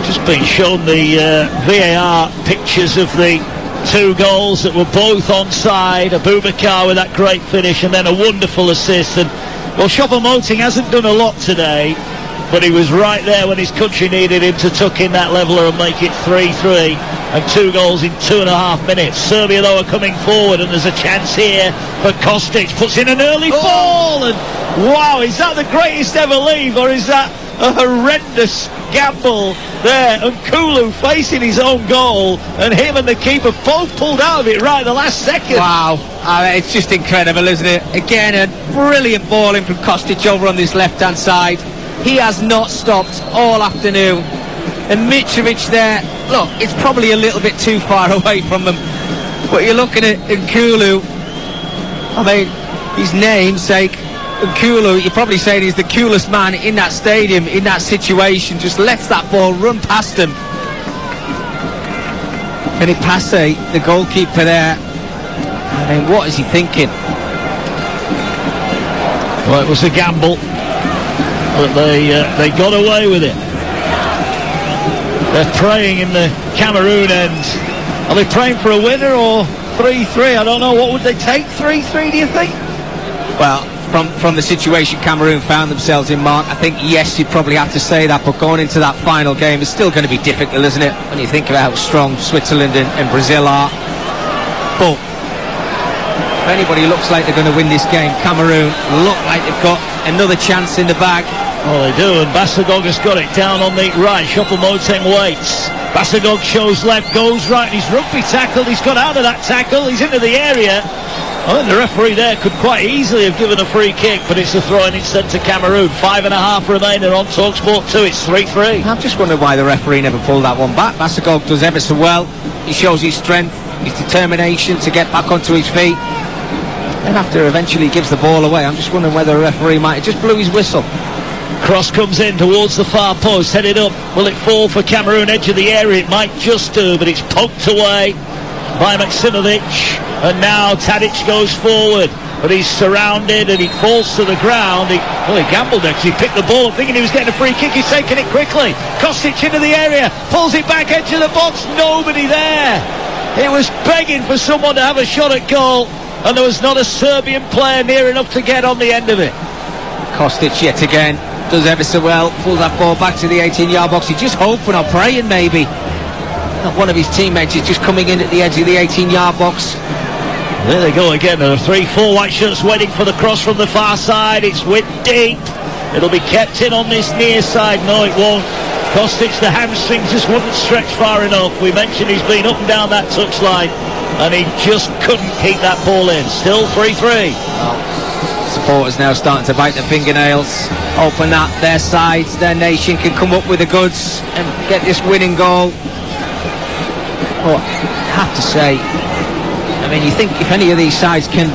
Just been shown the VAR pictures of the two goals that were both onside. Abubakar with that great finish, and then a wonderful assist. And well, Choupo-Moting hasn't done a lot today. but he was right there when his country needed him to tuck in that leveller and make it 3-3, and 2 goals in 2.5 minutes. Serbia, though, are coming forward, and there's a chance here for Kostic. Puts in an early ball, and wow, is that the greatest ever leave, or is that a horrendous gamble there? And Kulu facing his own goal, and him and the keeper both pulled out of it right at the last second. Wow, it's just incredible, isn't it? Again, a brilliant ball in from Kostic over on this left-hand side. He has not stopped all afternoon. And Mitrovic there, look, it's probably a little bit too far away from him, but you're looking at Nkulu. I mean, his namesake, Nkulu, you're probably saying he's the coolest man in that stadium, in that situation. Just lets that ball run past him. And it passes the goalkeeper there. I mean, what is he thinking? Well, it was a gamble, but they got away with it. They're praying in the Cameroon end. Are they praying for a winner or 3-3? I don't know. What would they take? 3-3, do you think? Well, from the situation Cameroon found themselves in, Mark, I think, yes, you'd probably have to say that, but going into that final game, it's still going to be difficult, isn't it, when you think about how strong Switzerland and Brazil are. But if anybody looks like they're going to win this game, Cameroon look like they've got another chance in the bag. Oh, they do, and Basagog has got it down on the right. Choupo-Moting waits. Basagog shows left, goes right, and he's rugby tackled. He's got out of that tackle, he's into the area. I think the referee there could quite easily have given a free kick, but it's a throw-in instead to Cameroon. 5.5 remaining on TalkSport 2, it's 3-3. I'm just wondering why the referee never pulled that one back. Basagog does ever so well. He shows his strength, his determination to get back onto his feet. And after eventually gives the ball away, I'm just wondering whether the referee might have just blew his whistle. Cross comes in towards the far post, headed up. Will it fall for Cameroon, edge of the area? It might just do, but it's poked away by Maksimovic. And now Tadic goes forward, but he's surrounded and he falls to the ground. He gambled actually, he picked the ball up thinking he was getting a free kick. He's taking it quickly. Kostic into the area, pulls it back, edge of the box, nobody there. It was begging for someone to have a shot at goal, and there was not a Serbian player near enough to get on the end of it. Kostic yet again does ever so well, pulls that ball back to the 18-yard box. He's just hoping or praying maybe that one of his teammates is just coming in at the edge of the 18-yard box. There they go again. There are 3-4 white shirts waiting for the cross from the far side. It's with deep. It'll be kept in on this near side. No, it won't. Kostic, the hamstring just wouldn't stretch far enough. We mentioned he's been up and down that touchline, and he just couldn't keep that ball in. Still 3-3. Supporters now starting to bite their fingernails, hoping that their side, their nation can come up with the goods and get this winning goal. But I have to say, I mean, you think if any of these sides can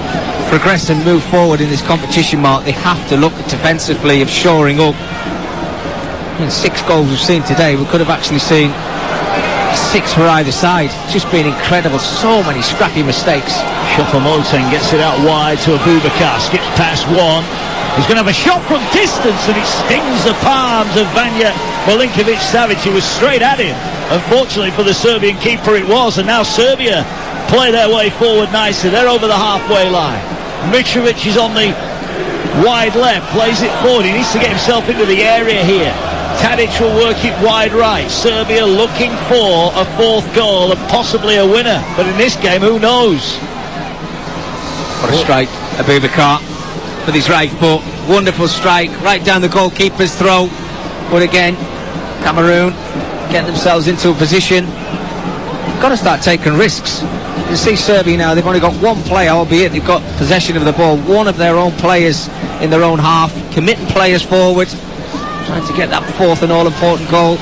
progress and move forward in this competition, Mark, they have to look defensively of shoring up. In 6 goals we've seen today, we could have actually seen 6 for either side. It's just been incredible. So many scrappy mistakes. Choupo-Moting gets it out wide to Abubakar. Skips past one. He's going to have a shot from distance, and it stings the palms of Vanja Milinkovic-Savic. He was straight at him. Unfortunately for the Serbian keeper it was, and now Serbia play their way forward nicely. They're over the halfway line. Mitrovic is on the wide left, plays it forward. He needs to get himself into the area here. Tadic will work it wide right. Serbia looking for a 4th goal and possibly a winner. But in this game, who knows? What a strike, Abubakar, with his right foot. Wonderful strike, right down the goalkeeper's throat. But again, Cameroon getting themselves into a position. Got to start taking risks. You see Serbia now, they've only got one player, albeit they've got possession of the ball. One of their own players in their own half, committing players forward, trying to get that 4th and all-important goal.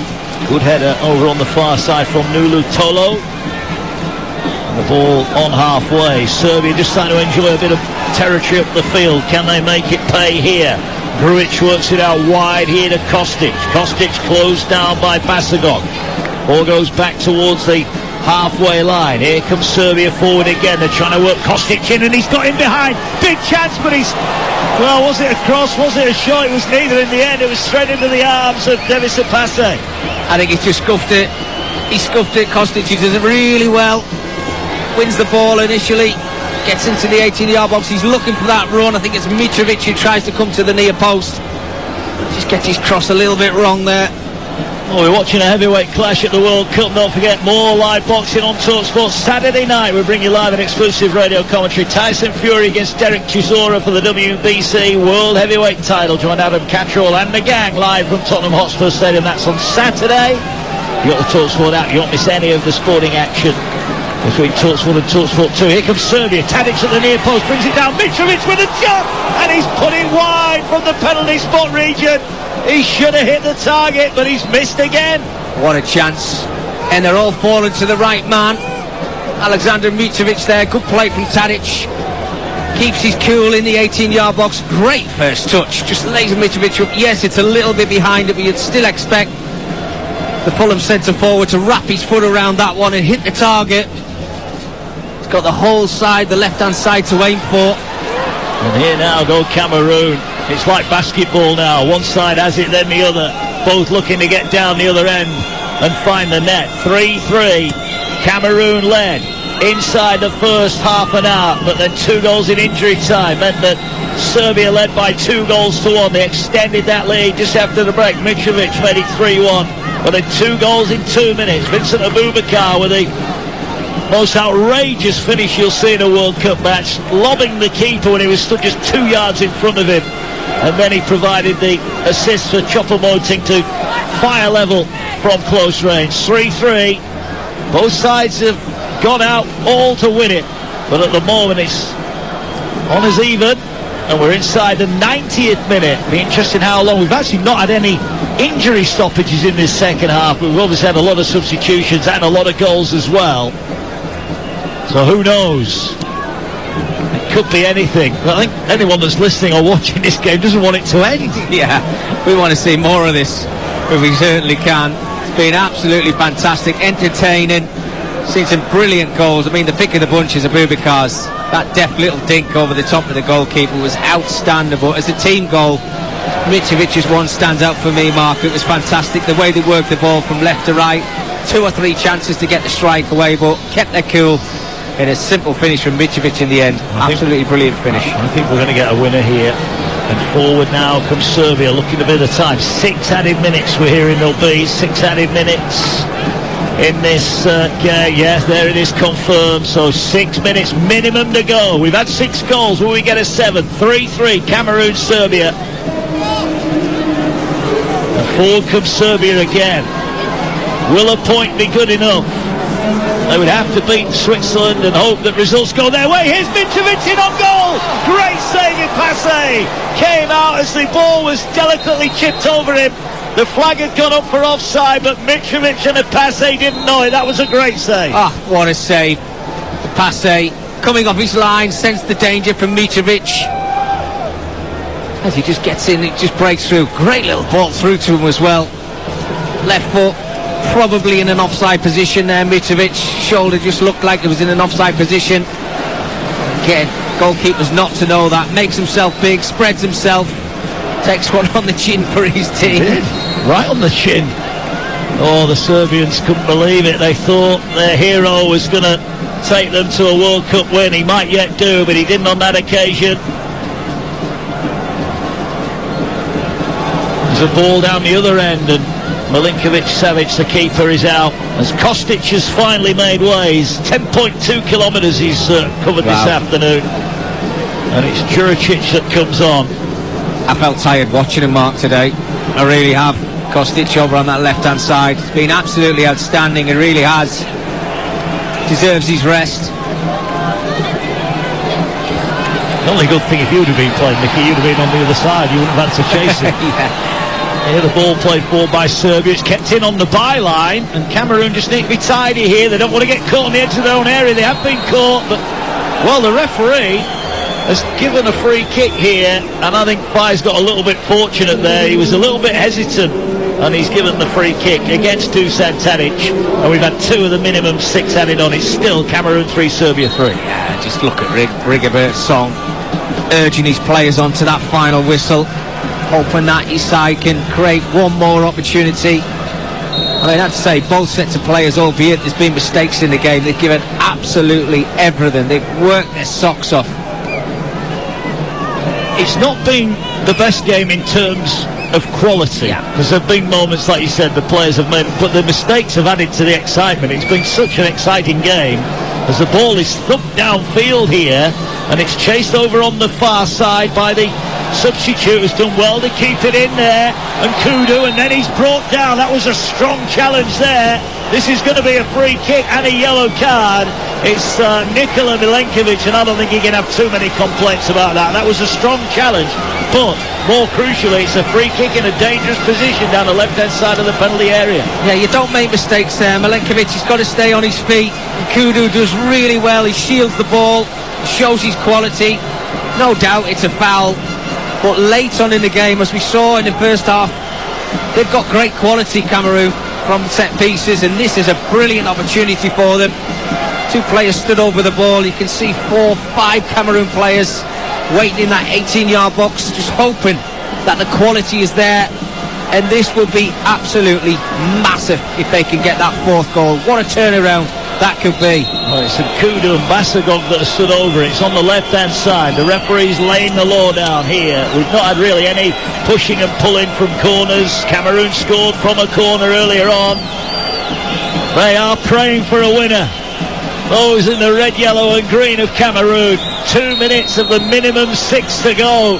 Good header over on the far side from Nulu Tolo. And the ball on halfway. Serbia just starting to enjoy a bit of territory up the field. Can they make it pay here? Grujic works it out wide here to Kostic. Kostic closed down by Basagog. Ball goes back towards the halfway line. Here comes Serbia forward again. They're trying to work Kostic in, and he's got him behind. Big chance, but he's... Well, was it a cross? Was it a shot? It was neither in the end. It was straight into the arms of Devis Apase. I think he's just scuffed it. He scuffed it. Kostic, he does it really well. Wins the ball initially. Gets into the 18-yard box. He's looking for that run. I think it's Mitrovic who tries to come to the near post. Just gets his cross a little bit wrong there. Well, we're watching a heavyweight clash at the World Cup. Don't forget, more live boxing on TalkSport Saturday night. We bring you live an exclusive radio commentary. Tyson Fury against Derek Chisora for the WBC World Heavyweight title. Join Adam Catterall and the gang live from Tottenham Hotspur Stadium. That's on Saturday. You got the TalkSport app. You won't miss any of the sporting action between TalkSport and TalkSport 2. Here comes Serbia. Tadic at the near post, brings it down. Mitrovic with a jump, and he's put it wide from the penalty spot region. He should have hit the target, but he's missed again. What a chance. And they're all falling to the right man. Alexander Mitrovic there. Good play from Tadic. Keeps his cool in the 18-yard box. Great first touch. Just lays Mitrovic up. Yes, it's a little bit behind it, but you'd still expect the Fulham centre-forward to wrap his foot around that one and hit the target. He's got the whole side, the left-hand side to aim for. And here now go Cameroon. It's like basketball now. One side has it, then the other. Both looking to get down the other end and find the net. 3-3. Cameroon led inside the first half an hour, but then 2 goals in injury time meant that Serbia led by 2-1. They extended that lead just after the break. Mitrovic made it 3-1. But then 2 goals in 2 minutes. Vincent Aboubakar with the most outrageous finish you'll see in a World Cup match, lobbing the keeper when he was stood just 2 yards in front of him. And then he provided the assist for Choupo-Moting to fire level from close range. 3-3. Both sides have gone out all to win it, but at the moment it's on as even, and we're inside the 90th minute. Be interesting how long. We've actually not had any injury stoppages in this second half. We've obviously had a lot of substitutions and a lot of goals as well. So who knows? It could be anything. But I think anyone that's listening or watching this game doesn't want it to end. Yeah, we want to see more of this, but we certainly can. It's been absolutely fantastic, entertaining. Seen some brilliant goals. I mean, the pick of the bunch is Aboubakar's. That deft little dink over the top of the goalkeeper was outstanding. But as a team goal, Mitrovic's one stands out for me, Mark. It was fantastic. The way they worked the ball from left to right. 2 or 3 chances to get the strike away, but kept their cool. And a simple finish from Mitrovic in the end. Absolutely brilliant finish. I think we're going to get a winner here. And forward now comes Serbia, looking a bit of time. 6 added minutes we're hearing there'll be. 6 added minutes in this game. Yes, there it is, confirmed. So 6 minutes minimum to go. We've had 6 goals. Will we get a 7th? 3-3, Cameroon, Serbia. And forward comes Serbia again. Will a point be good enough? They would have to beat Switzerland and hope that results go their way. Here's Mitrovic in on goal. Great saving passe. Came out as the ball was delicately chipped over him. The flag had gone up for offside, but Mitrovic and the passe didn't know it. That was a great save. Ah, what a save. The passe coming off his line, sensed the danger from Mitrovic. As he just gets in, it just breaks through. Great little ball through to him as well. Left foot. Probably in an offside position there. Mitrovic's shoulder just looked like it was in an offside position. Again, goalkeeper's not to know that. Makes himself big, spreads himself, takes one on the chin for his team. Right on the chin. Oh, the Serbians couldn't believe it. They thought their hero was going to take them to a World Cup win. He might yet do, but he didn't on that occasion. There's a ball down the other end, and Milinkovic-Savic, the keeper, is out as Kostic has finally made ways. 10.2 kilometres he's covered this afternoon, and it's Juricic that comes on. I felt tired watching him, Mark, today. I really have. Kostic over on that left-hand side. It's been absolutely outstanding. It really has. Deserves his rest. The only good thing, if you'd have been playing, Nicky, you'd have been on the other side. You wouldn't have had to chase it. Yeah. Here the ball played forward by Serbia. It's kept in on the byline, and Cameroon just need to be tidy here. They don't want to get caught on the edge of their own area. They have been caught, but, well, the referee has given a free kick here, and I think Fai's got a little bit fortunate there. He was a little bit hesitant, and he's given the free kick against Dusan Tadic, and we've had 2 of the minimum 6 added on. It's still Cameroon 3, Serbia 3. Yeah, just look at Rigobert's song, urging his players on to that final whistle, hoping that his side can create one more opportunity. I mean, I have to say, both sets of players, albeit there's been mistakes in the game, they've given absolutely everything. They've worked their socks off. It's not been the best game in terms of quality, because there have been moments, like you said, the players have made, but the mistakes have added to the excitement. It's been such an exciting game as the ball is thumped downfield here, and it's chased over on the far side by the substitute, who's done well to keep it in there, and Kudu, and then he's brought down. That was a strong challenge there. This is going to be a free kick and a yellow card. It's Nikola Milenkovic, and I don't think he can have too many complaints about that. That was a strong challenge, but more crucially, it's a free kick in a dangerous position down the left-hand side of the penalty area. Yeah, you don't make mistakes there. Milenkovic, he's got to stay on his feet. Kudu does really well. He shields the ball, shows his quality. No doubt it's a foul, but late on in the game, as we saw in the first half, they've got great quality, Cameroon, from set pieces, and this is a brilliant opportunity for them. Two players stood over the ball. You can see 4, 5 Cameroon players waiting in that 18-yard box, just hoping that the quality is there, and this will be absolutely massive if they can get that fourth goal. What a turnaround that could be. Well, it's Kudu and Basagog that have stood over. It's on the left-hand side. The referee's laying the law down here. We've not had really any pushing and pulling from corners. Cameroon scored from a corner earlier on. They are praying for a winner. Those in the red, yellow and green of Cameroon. 2 minutes of the minimum 6 to go.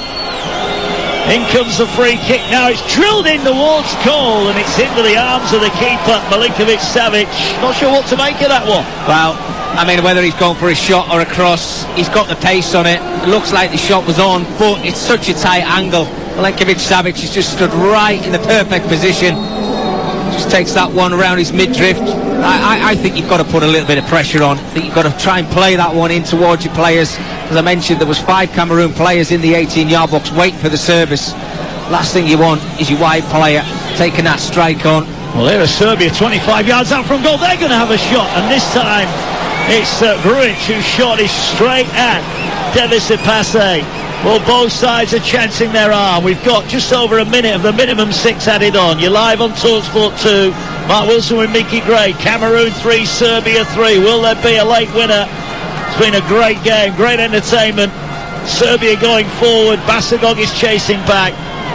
In comes the free kick. Now it's drilled in towards goal, and it's into the arms of the keeper, Milinkovic-Savic. Not sure what to make of that one. Well, I mean, whether he's gone for a shot or a cross, he's got the pace on it. It looks like the shot was on, but it's such a tight angle. Milinkovic-Savic has just stood right in the perfect position. Just takes that one around his mid-drift. I think you've got to put a little bit of pressure on. I think you've got to try and play that one in towards your players. As I mentioned, there was 5 Cameroon players in the 18-yard box waiting for the service. Last thing you want is your wide player taking that strike on. Well, there is Serbia 25 yards out from goal. They're going to have a shot, and this time it's Grujic whose shot is straight at Devis Ipase. Well, both sides are chancing their arm. We've got just over a minute of the minimum 6 added on. You're live on TalkSport 2. Mark Wilson with Mickey Gray. Cameroon 3, Serbia 3. Will there be a late winner? It's been a great game, great entertainment. Serbia going forward. Basagog is chasing back,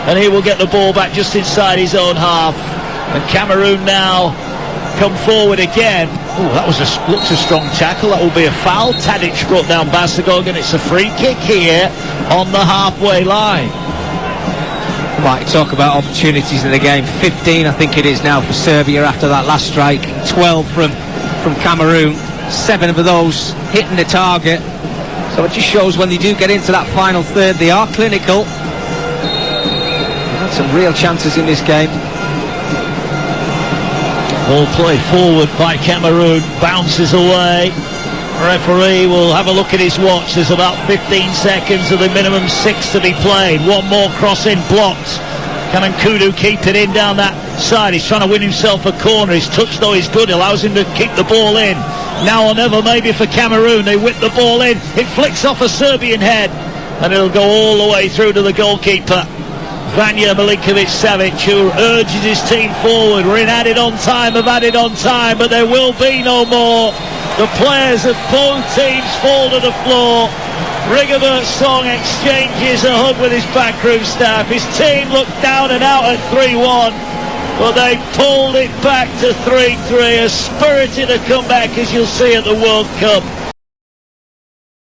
and he will get the ball back just inside his own half. And Cameroon now come forward again. Oh, that was looks a strong tackle. That will be a foul. Tadic brought down Basagog, and it's a free kick here on the halfway line. Right, talk about opportunities in the game. 15, I think it is now, for Serbia after that last strike. 12 from Cameroon. 7 of those hitting the target. So it just shows when they do get into that final third, they are clinical. They've had some real chances in this game. Ball played forward by Cameroon, bounces away. Referee will have a look at his watch. There's about 15 seconds of the minimum 6 to be played. One more crossing blocked. Can Kudu keep it in down that side? He's trying to win himself a corner. His touch though is good, allows him to keep the ball in. Now or never maybe for Cameroon. They whip the ball in. It flicks off a Serbian head, and it'll go all the way through to the goalkeeper, Vanja Milinkovic-Savic, who urges his team forward. We're in added on time, but there will be no more. The players of both teams fall to the floor. Rigobert Song exchanges a hug with his backroom staff. His team looked down and out at 3-1, but they pulled it back to 3-3. A spirited comeback, as you'll see at the World Cup.